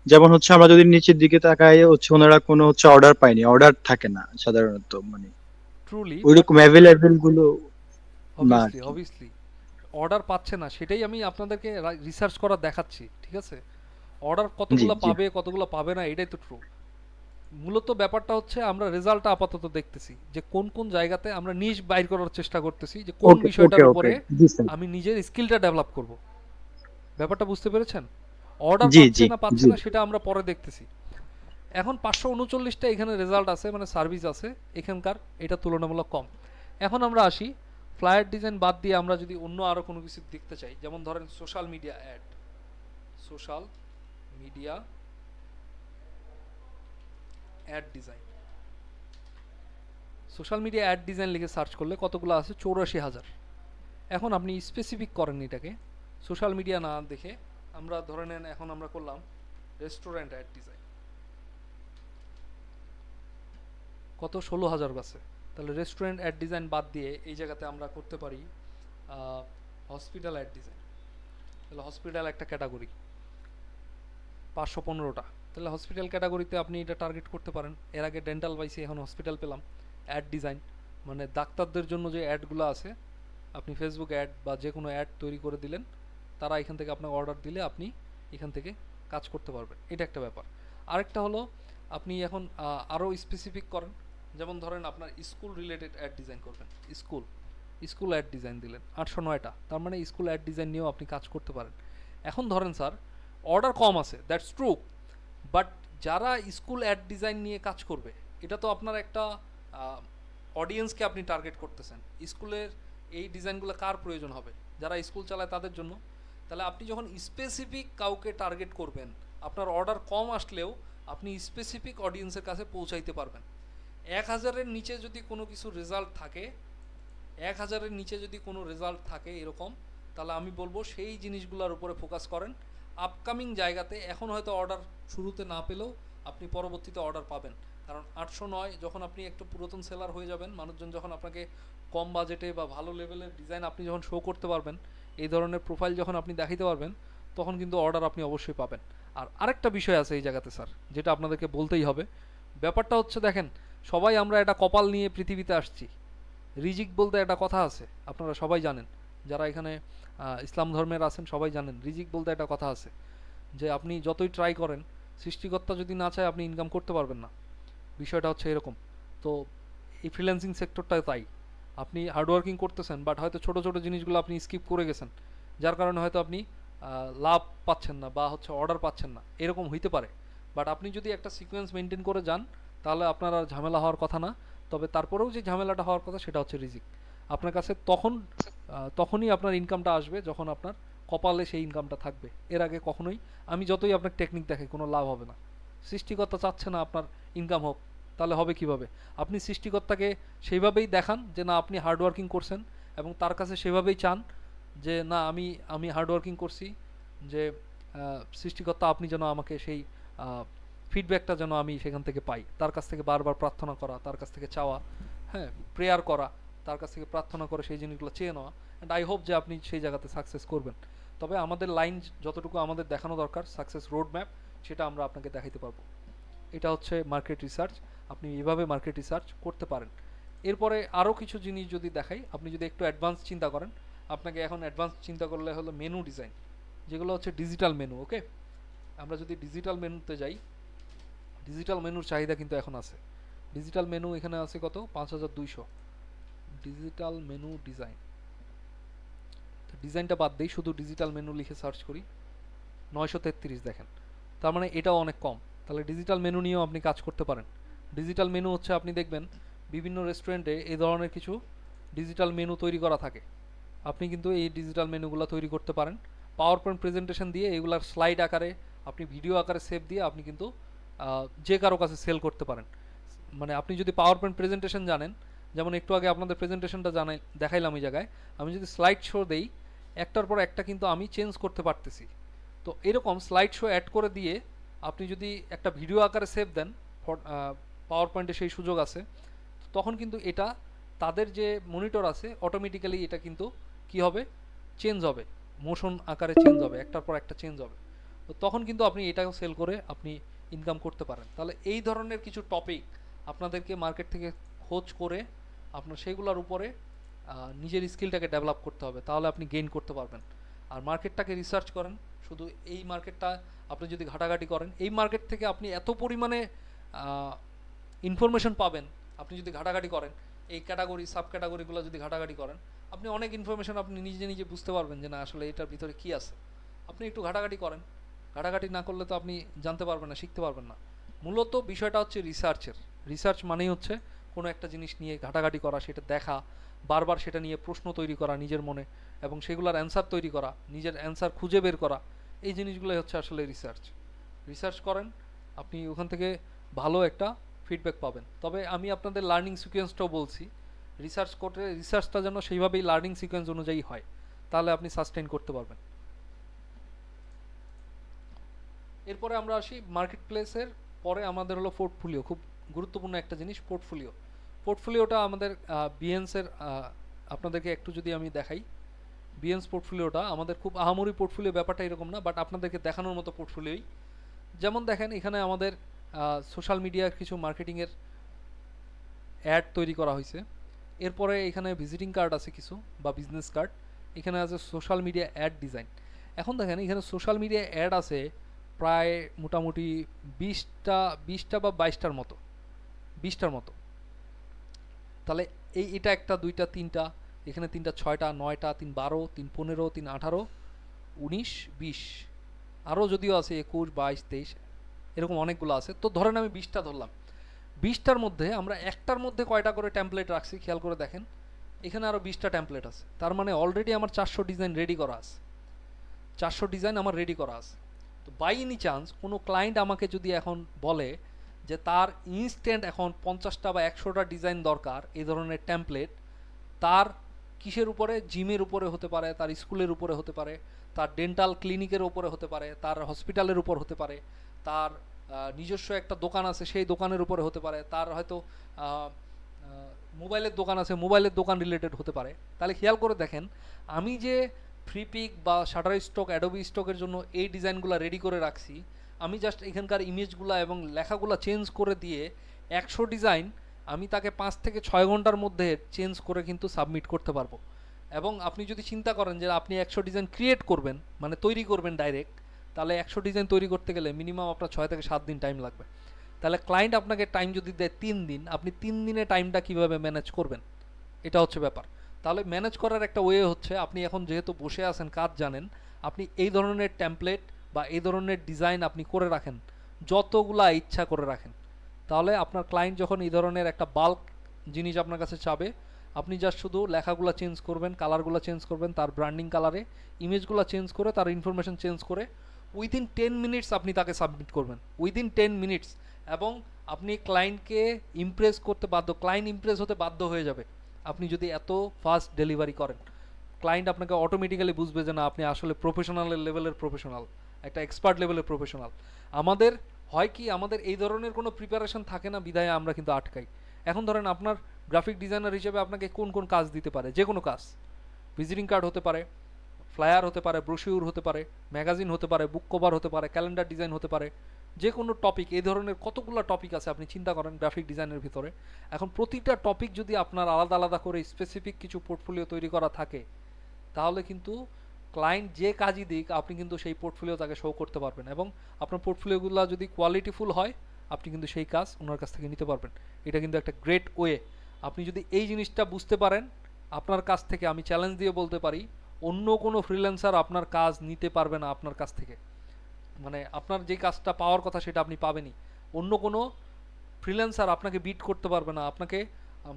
যেমন হচ্ছে আমরা যদি নিচের দিকে তাকাই হচ্ছে ওনারা কোনো হচ্ছে অর্ডার পায়নি, অর্ডার থাকে না সাধারণত, মানে ট্রুলি, বাট ওইরকম অ্যাভেলেবেল গুলো না আর অবভিয়াসলি কি। অবভিয়াসলি অর্ডার পাচ্ছে না, সেটাই আমি আপনাদেরকে রিসার্চ করা দেখাচ্ছি, ঠিক আছে? অর্ডার জি কতগুলো জি পাবে কতগুলো পাবে না এটাই তো ট্রু। মূলত ব্যাপারটা হচ্ছে আমরা রেজাল্টটা আপাতত দেখতেছি যে কোন কোন জায়গাতে আমরা নিশ বাইর করার চেষ্টা করতেছি যে কোন ওকে ওকে বিষয়টার ওকে উপরে জি স্যার। আমি নিজের স্কিলটা ডেভেলপ করব। ব্যাপারটা বুঝতে পেরেছেন? অর্ডার জি পাচ্ছে জি না পাচ্ছে জি না সেটা আমরা পরে দেখতেছি। এখন 539টা এখানে রেজাল্ট আছে, মানে সার্ভিস আছে এখানকার, এটা তুলনামূলক কম। এখন আমরা আসি ফ্লায়ার ডিজাইন বাদ দিয়ে আমরা যদি অন্য আরও কোনো কিছু দেখতে চাই, যেমন ধরেন social media ad, social media ad design, social media ad design লিখে সার্চ করলে কতগুলো আছে? 84,000। এখন আপনি স্পেসিফিক করেন এটাকে, সোশ্যাল মিডিয়া না দেখে আমরা ধরে নেন এখন আমরা করলাম রেস্টুরেন্ট অ্যাড ডিজাইন, কত? 16,000 আছে। তাহলে রেস্টুরেন্ট অ্যাড ডিজাইন বাদ দিয়ে এই জায়গাতে আমরা করতে পারি হসপিটাল অ্যাড ডিজাইন। তাহলে হসপিটাল একটা ক্যাটাগরি, 515টা। তাহলে হসপিটাল ক্যাটাগরিতে আপনি এটা টার্গেট করতে পারেন। এর আগে ডেন্টাল পাইছি, এখন হসপিটাল পেলাম। অ্যাড ডিজাইন মানে ডাক্তারদের জন্য যে অ্যাডগুলো আছে, আপনি ফেসবুক অ্যাড বা যে কোনো অ্যাড তৈরি করে দিলেন, তারা এখান থেকে আপনাকে অর্ডার দিলে আপনি এখান থেকে কাজ করতে পারবেন, এটা একটা ব্যাপার। আরেকটা হলো আপনি এখন আরও স্পেসিফিক করেন, যেমন ধরেন আপনার স্কুল রিলেটেড অ্যাড ডিজাইন করবেন, স্কুল, স্কুল অ্যাড ডিজাইন দিলেন 809টা, তার মানে স্কুল অ্যাড ডিজাইন নিয়েও আপনি কাজ করতে পারেন। এখন ধরেন স্যার অর্ডার কম আছে, দ্যাটস ট্রু, বাট যারা স্কুল অ্যাড ডিজাইন নিয়ে কাজ করবে, এটা তো আপনার একটা অডিয়েন্সকে আপনি টার্গেট করতেছেন। স্কুলের এই ডিজাইনগুলো কার প্রয়োজন হবে? যারা স্কুল চালায় তাদের জন্য। তাহলে আপনি যখন স্পেসিফিক কাউকে টার্গেট করবেন, আপনার অর্ডার কম আসলেও আপনি স্পেসিফিক অডিয়েন্সের কাছে পৌঁছাইতে পারবেন। 1,000-এর নিচে যদি কোনো কিছু রেজাল্ট থাকে, 1,000-এর নিচে যদি কোনো রেজাল্ট থাকে এরকম, তাহলে আমি বলবো সেই জিনিসগুলোর উপরে ফোকাস করেন। আপকামিং জায়গাতে এখন হয়তো অর্ডার শুরুতে না পেলেও আপনি পরবর্তীতে অর্ডার পাবেন, কারণ 809 যখন আপনি একটু পুরাতন সেলার হয়ে যাবেন, মানুষজন যখন আপনাকে কম বাজেটে বা ভালো লেভেলের ডিজাইন আপনি যখন শো করতে পারবেন, এই ধরনের প্রোফাইল যখন আপনি দেখাইতে পারবেন, তখন কিন্তু অর্ডার আপনি অবশ্যই পাবেন। আর আরেকটা বিষয় আছে এই জায়গাতে স্যার, যেটা আপনাদেরকে বলতেই হবে। ব্যাপারটা হচ্ছে দেখেন, সবাই আমরা একটা কপাল নিয়ে পৃথিবীতে আসছি। রিজিক বলতে একটা কথা আছে, আপনারা সবাই জানেন, যারা এখানে ইসলাম ধর্মের আছেন সবাই জানেন রিজিক বলতে একটা কথা আছে যে আপনি যতই ট্রাই করেন সৃষ্টিকর্তা যদি না চায় আপনি ইনকাম করতে পারবেন না। বিষয়টা হচ্ছে এরকম। তো এই ফ্রিল্যান্সিং সেক্টরটা তাই, আপনি হার্ডওয়ার্কিং করতেছেন বাট হয়তো ছোটো ছোটো জিনিসগুলো আপনি স্কিপ করে গেছেন, যার কারণে হয়তো আপনি লাভ পাচ্ছেন না বা হচ্ছে অর্ডার পাচ্ছেন না, এরকম হইতে পারে। বাট আপনি যদি একটা সিকোয়েন্স মেনটেন করে যান তাহলে আপনার আর ঝামেলা হওয়ার কথা না। তবে তারপরেও যে ঝামেলাটা হওয়ার কথা সেটা হচ্ছে রিজিক। আপনার কাছে তখনই আপনার ইনকামটা আসবে যখন আপনার কপালে সেই ইনকামটা থাকবে। এর আগে কখনোই আমি যতই আপনার টেকনিক দেখাই কোনো লাভ হবে না। সৃষ্টিকর্তা চাচ্ছে না আপনার ইনকাম হোক, তাহলে হবে কিভাবে? আপনি সৃষ্টিকর্তাকে সেইভাবেই দেখান যে না আপনি হার্ডওয়ার্কিং করছেন এবং তার কাছে সেভাবেই চান যে না আমি হার্ডওয়ার্কিং করছি, যে সৃষ্টিকর্তা আপনি যেন আমাকে সেই ফিডব্যাকটা যেন আমি সেখান থেকে পাই। তার কাছ থেকে বারবার প্রার্থনা করা, তার কাছ থেকে চাওয়া, হ্যাঁ প্রেয়ার করা, তার কাছ থেকে প্রার্থনা করে সেই জিনিসগুলো চেয়ে নেওয়া। অ্যান্ড আই হোপ যে আপনি সেই জায়গাতে সাকসেস করবেন। তবে আমাদের লাইন যতটুকু আমাদের দেখানো দরকার, সাকসেস রোড ম্যাপ, সেটা আমরা আপনাকে দেখাইতে পারবো। এটা হচ্ছে মার্কেট রিসার্চ, আপনি এভাবে মার্কেট রিসার্চ করতে পারেন। এরপরে আরও কিছু জিনিস যদি দেখাই, আপনি যদি একটু অ্যাডভান্স চিন্তা করেন, আপনাকে এখন অ্যাডভান্স চিন্তা করলে হলো মেনু ডিজাইন, যেগুলো হচ্ছে ডিজিটাল মেনু। ওকে, আমরা যদি ডিজিটাল মেনুতে যাই, ডিজিটাল মেনুর চাহিদা কিন্তু এখন আছে। ডিজিটাল মেনু এখানে আছে কত, 5200। ডিজিটাল মেনু ডিজাইন, ডিজাইনটা বাদ দিই, শুধু ডিজিটাল মেনু লিখে সার্চ করি, 933 দেখেন। তার মানে এটাও অনেক কম। তাহলে ডিজিটাল মেনু নিয়েও আপনি কাজ করতে পারেন। ডিজিটাল মেনু হচ্ছে আপনি দেখবেন বিভিন্ন রেস্টুরেন্টে এই ধরনের কিছু ডিজিটাল মেনু তৈরি করা থাকে। আপনি কিন্তু এই ডিজিটাল মেনুগুলো তৈরি করতে পারেন পাওয়ার পয়েন্ট প্রেজেন্টেশন দিয়ে, এগুলার স্লাইড আকারে আপনি ভিডিও আকারে সেভ দিয়ে আপনি কিন্তু যে কারো কাছে সেল করতে পারেন। মানে আপনি যদি পাওয়ার পয়েন্ট প্রেজেন্টেশন জানেন, যেমন একটু আগে আপনাদের প্রেজেন্টেশনটা দেখাইলাম এই জায়গায়, আমি যদি স্লাইড শো দেই একটার পর একটা কিন্তু আমি চেঞ্জ করতে পারতেছি। তো এরকম স্লাইড শো অ্যাড করে দিয়ে আপনি যদি একটা ভিডিও আকারে সেভ দেন, পাওয়ার পয়েন্টে সেই সুযোগ আছে, তখন কিন্তু এটা তাদের যে মনিটর আছে অটোমেটিক্যালি এটা কিন্তু কি হবে, চেঞ্জ হবে, মোশন আকারে চেঞ্জ হবে, একটার পর একটা চেঞ্জ হবে। তো তখন কিন্তু আপনি এটাও সেল করে আপনি ইনকাম করতে পারেন। তাহলে এই ধরনের কিছু টপিক আপনাদেরকে মার্কেট থেকে খোঁজ করে আপনার সেগুলোর উপরে নিজের স্কিলটাকে ডেভেলপ করতে হবে, তাহলে আপনি গেইন করতে পারবেন। আর মার্কেটটাকে রিসার্চ করেন, শুধু এই মার্কেটটা আপনি যদি ঘাটাঘাটি করেন, এই মার্কেট থেকে আপনি এত পরিমাণে ইনফরমেশন পাবেন। আপনি যদি ঘাটাঘাটি করেন এই ক্যাটাগরি সাব ক্যাটাগরিগুলো যদি ঘাটাঘাটি করেন, আপনি অনেক ইনফরমেশন আপনি নিজে নিজে বুঝতে পারবেন যে না আসলে এটার ভিতরে কী আছে। আপনি একটু ঘাটাঘাটি করেন, ঘাটাঘাটি না করলে তো আপনি জানতে পারবেন না, শিখতে পারবেন না। মূলত বিষয়টা হচ্ছে রিসার্চের। রিসার্চ মানেই হচ্ছে কোনো একটা জিনিস নিয়ে ঘাটাঘাটি করা, সেটা দেখা, বারবার সেটা নিয়ে প্রশ্ন তৈরি করা নিজের মনে এবং সেগুলোর অ্যান্সার তৈরি করা, নিজের অ্যান্সার খুঁজে বের করা, এই জিনিসগুলোই হচ্ছে আসলে রিসার্চ। রিসার্চ করেন, আপনি ওখান থেকে ভালো একটা ফিডব্যাক পাবেন। তবে আমি আপনাদের লার্নিং সিকোয়েন্সটাও বলছি, রিসার্চ করে রিসার্চটা যেন সেইভাবেই লার্নিং সিকোয়েন্স অনুযায়ী হয়, তাহলে আপনি সাস্টেইন করতে পারবেন। এরপরে আমরা আসি মার্কেট প্লেসের পরে আমাদের হলো পোর্টফোলিও, খুব গুরুত্বপূর্ণ একটা জিনিস পোর্টফোলিও। পোর্টফোলিওটা আমাদের বিএনসের, আপনাদেরকে একটু যদি আমি দেখাই, বিএনস পোর্টফোলিওটা আমাদের খুব আহামরি পোর্টফোলিও ব্যাপারটা এরকম না, বাট আপনাদেরকে দেখানোর মতো পোর্টফোলিওই। যেমন দেখেন এখানে আমাদের সোশ্যাল মিডিয়ার কিছু মার্কেটিংয়ের অ্যাড তৈরি করা হয়েছে। এরপরে এখানে ভিজিটিং কার্ড আছে কিছু বা বিজনেস কার্ড, এখানে আছে সোশ্যাল মিডিয়া অ্যাড ডিজাইন। এখন দেখেন এখানে সোশ্যাল মিডিয়া অ্যাড আছে প্রায় মোটামুটি 20টা বা 22টার মতো, 20টার মতো। তাহলে এটা একটা, দুইটা, তিনটা, এখানে 3টা, 6টা, 9টা, 3 12, 3 15, 3 18, 19, 20, আরও যদিও আছে 21, 22, 23, এরকম অনেকগুলো আছে। তো ধরেন আমি 20টা ধরলাম, 20টার মধ্যে আমরা একটার মধ্যে কয়টা করে টেমপ্লেট রাখছি খেয়াল করে দেখেন, এখানে আরও 20টা টেমপ্লেট আছে। তার মানে অলরেডি আমার 400 ডিজাইন রেডি করা আছে, 400 ডিজাইন আমার রেডি করা আছে। তো বাই এনি চান্স কোনো ক্লায়েন্ট আমাকে যদি এখন বলে যে তার ইনস্ট্যান্ট এখন 50টা বা 100টা ডিজাইন দরকার এই ধরনের টেমপ্লেট, তার কিসের উপরে, জিমের উপরে হতে পারে, তার স্কুলের উপরে হতে পারে, তার ডেন্টাল ক্লিনিকের উপরে হতে পারে, তার হসপিটালের উপর হতে পারে, তার নিজস্ব একটা দোকান আছে সেই দোকানের উপরে হতে পারে, তার হয়তো মোবাইলের দোকান আছে মোবাইলের দোকান রিলেটেড হতে পারে। তাহলে খেয়াল করে দেখেন আমি যে ফ্রি পিক বা শাটার স্টক, অ্যাডোবি স্টকের জন্য এই ডিজাইনগুলো রেডি করে রাখছি, আমি জাস্ট এখানকার ইমেজগুলো এবং লেখাগুলো চেঞ্জ করে দিয়ে 100 ডিজাইন আমি তাকে 5 থেকে 6 ঘন্টার মধ্যে চেঞ্জ করে কিন্তু সাবমিট করতে পারবো। এবং আপনি যদি চিন্তা করেন যে আপনি 100 ডিজাইন ক্রিয়েট করবেন, মানে তৈরি করবেন ডাইরেক্ট, তাহলে 100 ডিজাইন তৈরি করতে গেলে মিনিমাম আপনার 6 থেকে 7 দিন টাইম লাগবে। তাহলে ক্লায়েন্ট আপনাকে টাইম যদি দেয় 3 দিন, আপনি 3 দিনে টাইমটা কিভাবে ম্যানেজ করবেন, এটা হচ্ছে ব্যাপার। তাহলে ম্যানেজ করার একটা ওয়ে হচ্ছে, আপনি এখন যেহেতু বসে আছেন, কাজ জানেন, আপনি এই ধরনের টেমপ্লেট বা এই ধরনের ডিজাইন আপনি করে রাখেন, যতগুলা ইচ্ছা করে রাখেন। তাহলে আপনার ক্লায়েন্ট যখন এই ধরনের একটা বাল্ক জিনিস আপনার কাছে চাবে, আপনি জাস্ট শুধু লেখাগুলো চেঞ্জ করবেন, কালারগুলো চেঞ্জ করবেন, তার ব্র্যান্ডিং কালারে ইমেজগুলো চেঞ্জ করে, তার ইনফরমেশন চেঞ্জ করে উইদিন 10 মিনিটস আপনি তাকে সাবমিট করবেন, উইদিন 10 মিনিটস। এবং আপনি ক্লায়েন্টকে ইমপ্রেস করতে বাধ্য, ক্লায়েন্ট ইমপ্রেস হতে বাধ্য হয়ে যাবে আপনি যদি এত ফাস্ট ডেলিভারি করেন। ক্লায়েন্ট আপনাকে অটোমেটিক্যালি বুঝবে যে না, আপনি আসলে প্রফেশনালের লেভেলের প্রফেশনাল, একটা এক্সপার্ট লেভেলের প্রফেশনাল। আমাদের হয় কি, আমাদের এই ধরনের কোনো প্রিপারেশন থাকে না, বিধায় আমরা কিন্তু আটকাই। এখন ধরেন আপনার গ্রাফিক ডিজাইনার হিসেবে আপনাকে কোন কোন কাজ দিতে পারে, যে কোনো কাজ, ভিজিটিং কার্ড হতে পারে, ফ্লায়ার হতে পারে, ব্রোশিউর হতে পারে, ম্যাগাজিন হতে পারে, বুক কভার হতে পারে, ক্যালেন্ডার ডিজাইন হতে পারে, যে কোনো টপিক। এই ধরনের কতগুলো টপিক আছে আপনি চিন্তা করেন গ্রাফিক ডিজাইনের ভিতরে। এখন প্রতিটা টপিক যদি আপনার আলাদা আলাদা করে স্পেসিফিক কিছু পোর্টফোলিও তৈরি করা থাকে, তাহলে কিন্তু ক্লায়েন্ট যে কাজই দিক আপনি কিন্তু সেই পোর্টফোলিও তাকে শো করতে পারবেন। এবং আপনার পোর্টফোলিওগুলো যদি কোয়ালিটিফুল হয়, আপনি কিন্তু সেই কাজ ওনার কাছ থেকে নিতে পারবেন। এটা কিন্তু একটা গ্রেট ওয়ে। আপনি যদি এই জিনিসটা বুঝতে পারেন, আপনার কাছ থেকে আমি চ্যালেঞ্জ দিয়ে বলতে পারি, অন্য কোনো ফ্রিল্যান্সার আপনার কাজ নিতে পারবে না আপনার কাছ থেকে। মানে আপনার যে কাজটা পাওয়ার কথা সেটা আপনি পাবেনই, অন্য কোনো ফ্রিল্যান্সার আপনাকে বিট করতে পারবে না, আপনাকে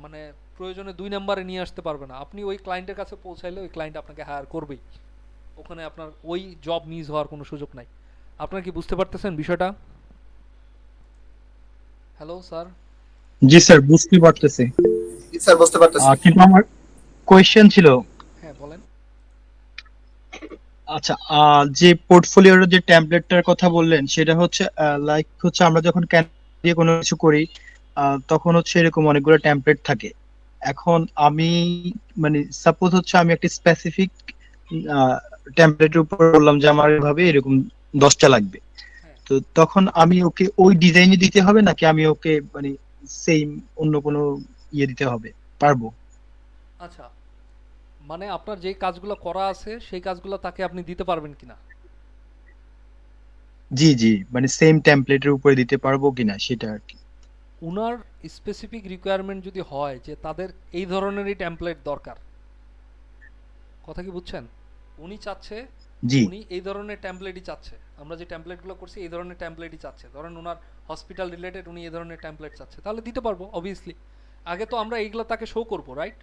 মানে প্রয়োজনে 2 নম্বরে নিয়ে আসতে পারবে না। আপনি ওই ক্লায়েন্টের কাছে পৌঁছাইলে ওই ক্লায়েন্ট আপনাকে হায়ার করবেই, ওখানে আপনার ওই জব মিস হওয়ার কোনো সুযোগ নাই। আপনারা কি বুঝতে পারতেছেন বিষয়টা? Hello sir. জি স্যার, বুঝতে পারতেছি। স্যার বুঝতে পারতেছি। কিন্তু আমার কোয়েশ্চেন ছিল, হ্যাঁ বলেন। আচ্ছা, যে পোর্টফোলিওর যে টেমপ্লেটটার কথা বললেন সেটা হচ্ছে লাইক হচ্ছে আমরা যখন ক্যান দিয়ে কোনো কিছু করি, তখন হচ্ছে এরকম অনেকগুলো টেমপ্লেট থাকে। এখন আমি মানে সাপোজ হচ্ছে আমি একটা স্পেসিফিক টেমপ্লেটের উপর বললাম যে আমার এভাবে এরকম 10টা লাগবে, হ্যাঁ, তো তখন আমি ওকে ওই ডিজাইনই দিতে হবে নাকি আমি ওকে মানে সেম অন্য কোনো ইয়ে দিতে হবে, পারবো? আচ্ছা, মানে আপনার যেই কাজগুলো করা আছে সেই কাজগুলো তাকে আপনি দিতে পারবেন কিনা। জি জি, মানে সেম টেমপ্লেটের উপরে দিতে পারবো কিনা সেটা আর কি। উনার স্পেসিফিক রিকোয়ারমেন্ট যদি হয় যে তাদের এই ধরনেরই টেমপ্লেট দরকার, কথা কি বুঝছেন? উনি চাচ্ছে, জি উনি এই ধরনের টেমপ্লেটই চাচ্ছে, আমরা যে টেমপ্লেটগুলো করছি এই ধরনের টেমপ্লেটই চাচ্ছে। ধরেন ওনার হসপিটাল রিলেটেড, উনি এই ধরনের টেমপ্লেট চাচ্ছে, তাহলে দিতে পারবো অবভিয়াসলি। আগে তো আমরা এইগুলো তাকে শো করবো, রাইট,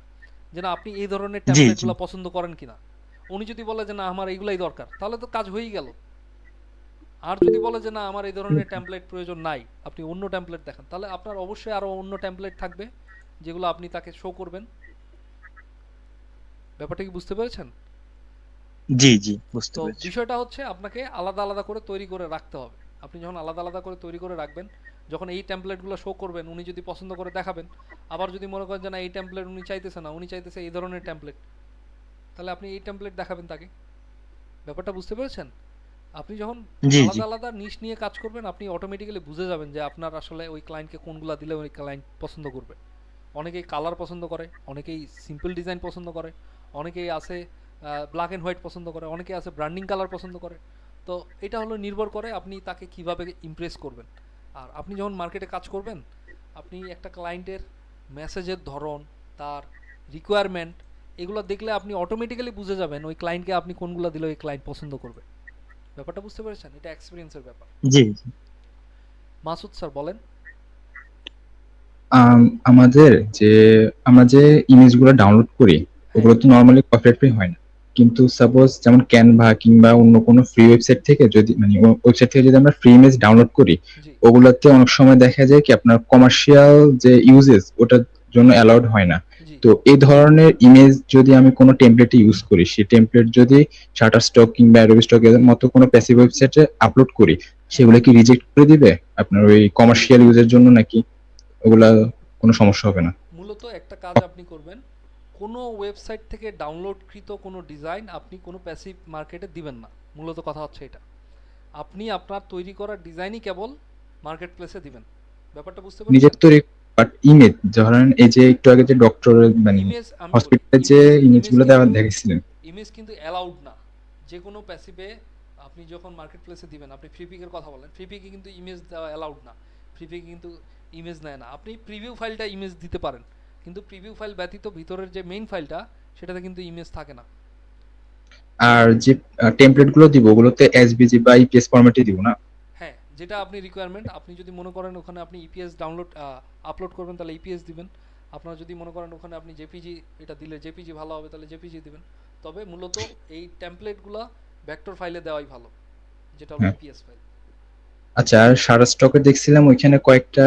যে না আপনি এই ধরনের জি জি টেমপ্লেটগুলো পছন্দ করেন কিনা। উনি যদি বলে যে না আমার এইগুলাই দরকার, তাহলে তো কাজ হয়েই গেল। আর যদি বলে যে না আমার এই ধরনের টেমপ্লেট প্রয়োজন নাই, আপনি অন্য টেমপ্লেট দেখান, তাহলে আপনার অবশ্যই আরো অন্য টেমপ্লেট থাকবে যেগুলো আপনি তাকে শো করবেন। ব্যাপারটা কি বুঝতে পেরেছেন? জি জি, বুঝতে তো পেরেছি। বিষয়টা হচ্ছে আপনাকে আলাদা আলাদা করে তৈরি করে রাখতে হবে। আপনি যখন আলাদা আলাদা করে তৈরি করে রাখবেন, যখন এই টেমপ্লেটগুলো শো করবেন, উনি যদি পছন্দ করে দেখাবেন। আবার যদি মনে করেন যে না এই টেমপ্লেট উনি চাইতেছে না, উনি চাইতেছে এই ধরনের টেমপ্লেট, তাহলে আপনি এই টেমপ্লেট দেখাবেন তাকে। ব্যাপারটা বুঝতে পেরেছেন? আপনি যখন জি জি আলাদা আলাদা নিশ নিয়ে কাজ করবেন, আপনি অটোমেটিক্যালি বুঝে যাবেন যে আপনার আসলে ওই ক্লায়েন্টকে কোনগুলা দিলে ওই ক্লায়েন্ট পছন্দ করবে। অনেকেই কালার পছন্দ করে, অনেকেই সিম্পল ডিজাইন পছন্দ করে, অনেকেই আছে ব্ল্যাক অ্যান্ড হোয়াইট পছন্দ করে, অনেকেই আছে ব্র্যান্ডিং কালার পছন্দ করে। তো এটা হলো নির্ভর করে আপনি তাকে কিভাবে ইমপ্রেস করবেন। আর আপনি যখন মার্কেটে কাজ করবেন, আপনি একটা ক্লায়েন্টের মেসেজের ধরন, তার রিকোয়ারমেন্ট, এগুলো দেখলে আপনি অটোমেটিক্যালি বুঝে যাবেন ওই ক্লায়েন্টকে আপনি কোনগুলো দিলে ওই ক্লায়েন্ট পছন্দ করবে। ব্যাপারটা বুঝতে পেরেছেন? এটা এক্সপিরিয়েন্সের ব্যাপার। জি জি। মাসুদ স্যার বলেন। আমাদের যে আমরা যে ইমেজগুলো ডাউনলোড করি, হ্যাঁ, ওগুলো তো নর্মালি কপিরাইট ফ্রি হয় না। কিন্তু সাপোজ যেমন ক্যানভা কিংবা অন্য কোনো ফ্রি ওয়েবসাইট থেকে যদি, মানে ওয়েবসাইট থেকে যদি আমরা ফ্রি ইমেজ ডাউনলোড করি, জি ওগুলোতে অনেক সময় দেখা যায় কি আপনার কমার্শিয়াল যে ইউজেস ওটার জন্য অ্যালাউড হয় না। জি তো এই ধরনের ইমেজ যদি আমি কোনো টেমপ্লেটে ইউজ করি, সেই টেমপ্লেট যদি শাটারস্টক কিংবা অ্যাডোবি স্টক এর মতো কোনো প্যাসিভ ওয়েবসাইটে আপলোড করি, হ্যাঁ, সেগুলো কি রিজেক্ট করে দিবে আপনার ওই কমার্শিয়াল ইউজের জন্য, নাকি ওগুলা কোনো সমস্যা হবে না? মূলত একটা কাজ আপনি করবেন, কোনো ওয়েবসাইট থেকে ডাউনলোডকৃত কোনো ডিজাইন আপনি কোনো প্যাসিভ মার্কেটে দিবেন না। মূলত কথা হচ্ছে এটা, আপনি আপনার তৈরি করা ডিজাইনই কেবল মার্কেট প্লেসে দিবেন। ব্যাপারটা বুঝতে নিজের পেরেছেন? তৈরি বাট ইমেজ ধরেন এই যে একটু আগে যে ডক্টর মানে ইমেজ আমি বলি, হসপিটালে যে ইমেজগুলো দেওয়া দেখেছিলেন, ইমেজ কিন্তু অ্যালাউড না যে কোনো প্যাসিভে। আপনি যখন মার্কেট প্লেসে দিবেন, আপনি ফ্রি পিকের কথা বলেন, ফ্রি পিকে কিন্তু ইমেজ দেওয়া অ্যালাউড না। ফ্রি পিকে কিন্তু ইমেজ নেয় না। আপনি প্রিভিউ ফাইলটা ইমেজ দিতে পারেন, কিন্তু প্রিভিউ ফাইল ব্যতীত ভিতরের যে মেইন ফাইলটা সেটাতে কিন্তু ইমেজ থাকে না। আর যে টেমপ্লেট গুলো দিব ওগুলোতে এসভিজি বা ইপিএস ফরম্যাটে দিব না? হ্যাঁ, যেটা আপনি রিকোয়ারমেন্ট, আপনি যদি মনে করেন ওখানে আপনি ইপিএস ডাউনলোড আপলোড করবেন তাহলে ইপিএস দিবেন। আপনারা যদি মনে করেন ওখানে আপনি জেপিজি এটা দিলে জেপিজি ভালো হবে তাহলে জেপিজি দিবেন। তবে মূলত এই টেমপ্লেটগুলো ভেক্টর ফাইলে দেওয়াই ভালো, যেটা হলো হ্যাঁ। EPS file. আচ্ছা, আর সারা স্টকে দেখছিলাম ওইখানে কয়েকটা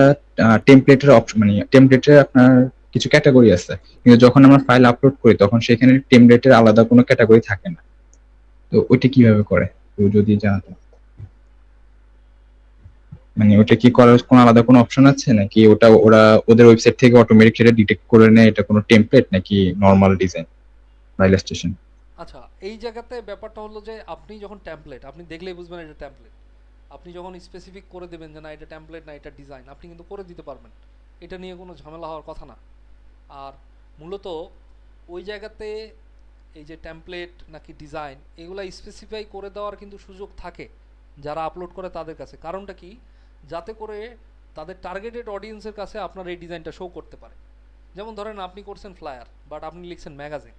টেমপ্লেটের অপশন মানে টেমপ্লেটের আপনার কিছু ক্যাটাগরি আছে, কিন্তু যখন আমরা ফাইল আপলোড করি তখন সেখানে টেমপ্লেটের আলাদা কোনো ক্যাটাগরি থাকে না। তো ওইটা কিভাবে করে তো যদি জানাতো, মানে ওটা কি করার কোনো আলাদা কোনো অপশন আছে নাকি ওটা ওরা ওদের ওয়েবসাইট থেকে অটোমেটিক সেটা ডিটেক্ট করে নেয় এটা কোনো টেমপ্লেট নাকি নরমাল ডিজাইন বা ইলাস্ট্রেশন? আচ্ছা, এই জায়গাতে ব্যাপারটা হলো যে আপনি যখন টেমপ্লেট আপনি দেখলেই বুঝবেন এটা টেমপ্লেট। আপনি যখন স্পেসিফিক করে দেবেন যে না এটা টেমপ্লেট না এটা ডিজাইন, আপনি কিন্তু করে দিতে পারবেন। এটা নিয়ে কোনো ঝামেলা হওয়ার কথা না। আর মূলত ওই জায়গাতে এই যে টেমপ্লেট নাকি ডিজাইন এগুলা স্পেসিফাই করে দেওয়ার কিন্তু সুযোগ থাকে যারা আপলোড করে তাদের কাছে। কারণটা কি, যাতে করে তাদের টার্গেটেড অডিয়েন্সের কাছে আপনার এই ডিজাইনটা শো করতে পারে। যেমন ধরেন আপনি করছেন ফ্লায়ার, বাট আপনি লিখছেন ম্যাগাজিন।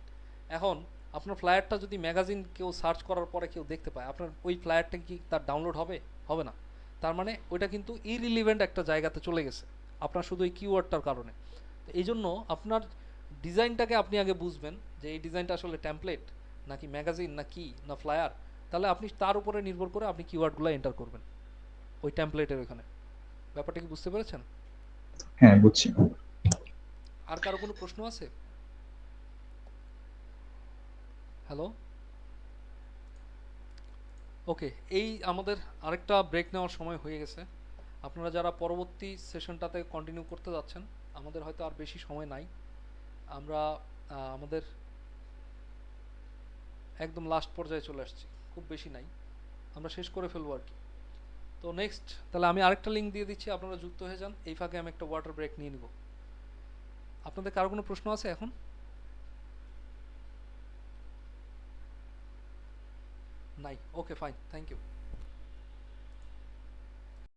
এখন আপনার ফ্লায়ারটা যদি ম্যাগাজিন কেউ সার্চ করার পরে কেউ দেখতে পায়, আপনার ওই ফ্লায়ারটা কি তার ডাউনলোড হবে? হবে না। তার মানে ওইটা কিন্তু ইরিলিভেন্ট একটা জায়গাতে চলে গেছে আপনার শুধু এই কিওয়ার্ডটার কারণে। তো এই জন্য আপনার ডিজাইনটাকে আপনি আগে বুঝবেন যে এই ডিজাইনটা আসলে টেমপ্লেট নাকি ম্যাগাজিন না কি না ফ্লায়ার। তাহলে আপনি তার উপরে নির্ভর করে আপনি কিওয়ার্ডগুলো এন্টার করবেন ওই টেমপ্লেটের ওখানে। ব্যাপারটা কি বুঝতে পেরেছেন? হ্যাঁ, বুঝছি। আর কারো কোনো প্রশ্ন আছে? হ্যালো, ওকে, এই আমাদের আরেকটা ব্রেক নেওয়ার সময় হয়ে গেছে। আপনারা যারা পরবর্তী সেশনটাতে কন্টিনিউ করতে যাচ্ছেন, আমাদের হয়তো আর বেশি সময় নাই। আমরা আমাদের একদম লাস্ট পর্যায়ে চলে আসছি, খুব বেশি নাই, আমরা শেষ করে ফেলবো আর কি। তো নেক্সট তাহলে আমি আরেকটা লিঙ্ক দিয়ে দিচ্ছি, আপনারা যুক্ত হয়ে যান। এই ফাঁকে আমি একটা ওয়াটার ব্রেক নিয়ে নিব। আপনাদের কারো কোনো প্রশ্ন আছে এখন? নাই? ওকে, ফাইন, থ্যাংক ইউ।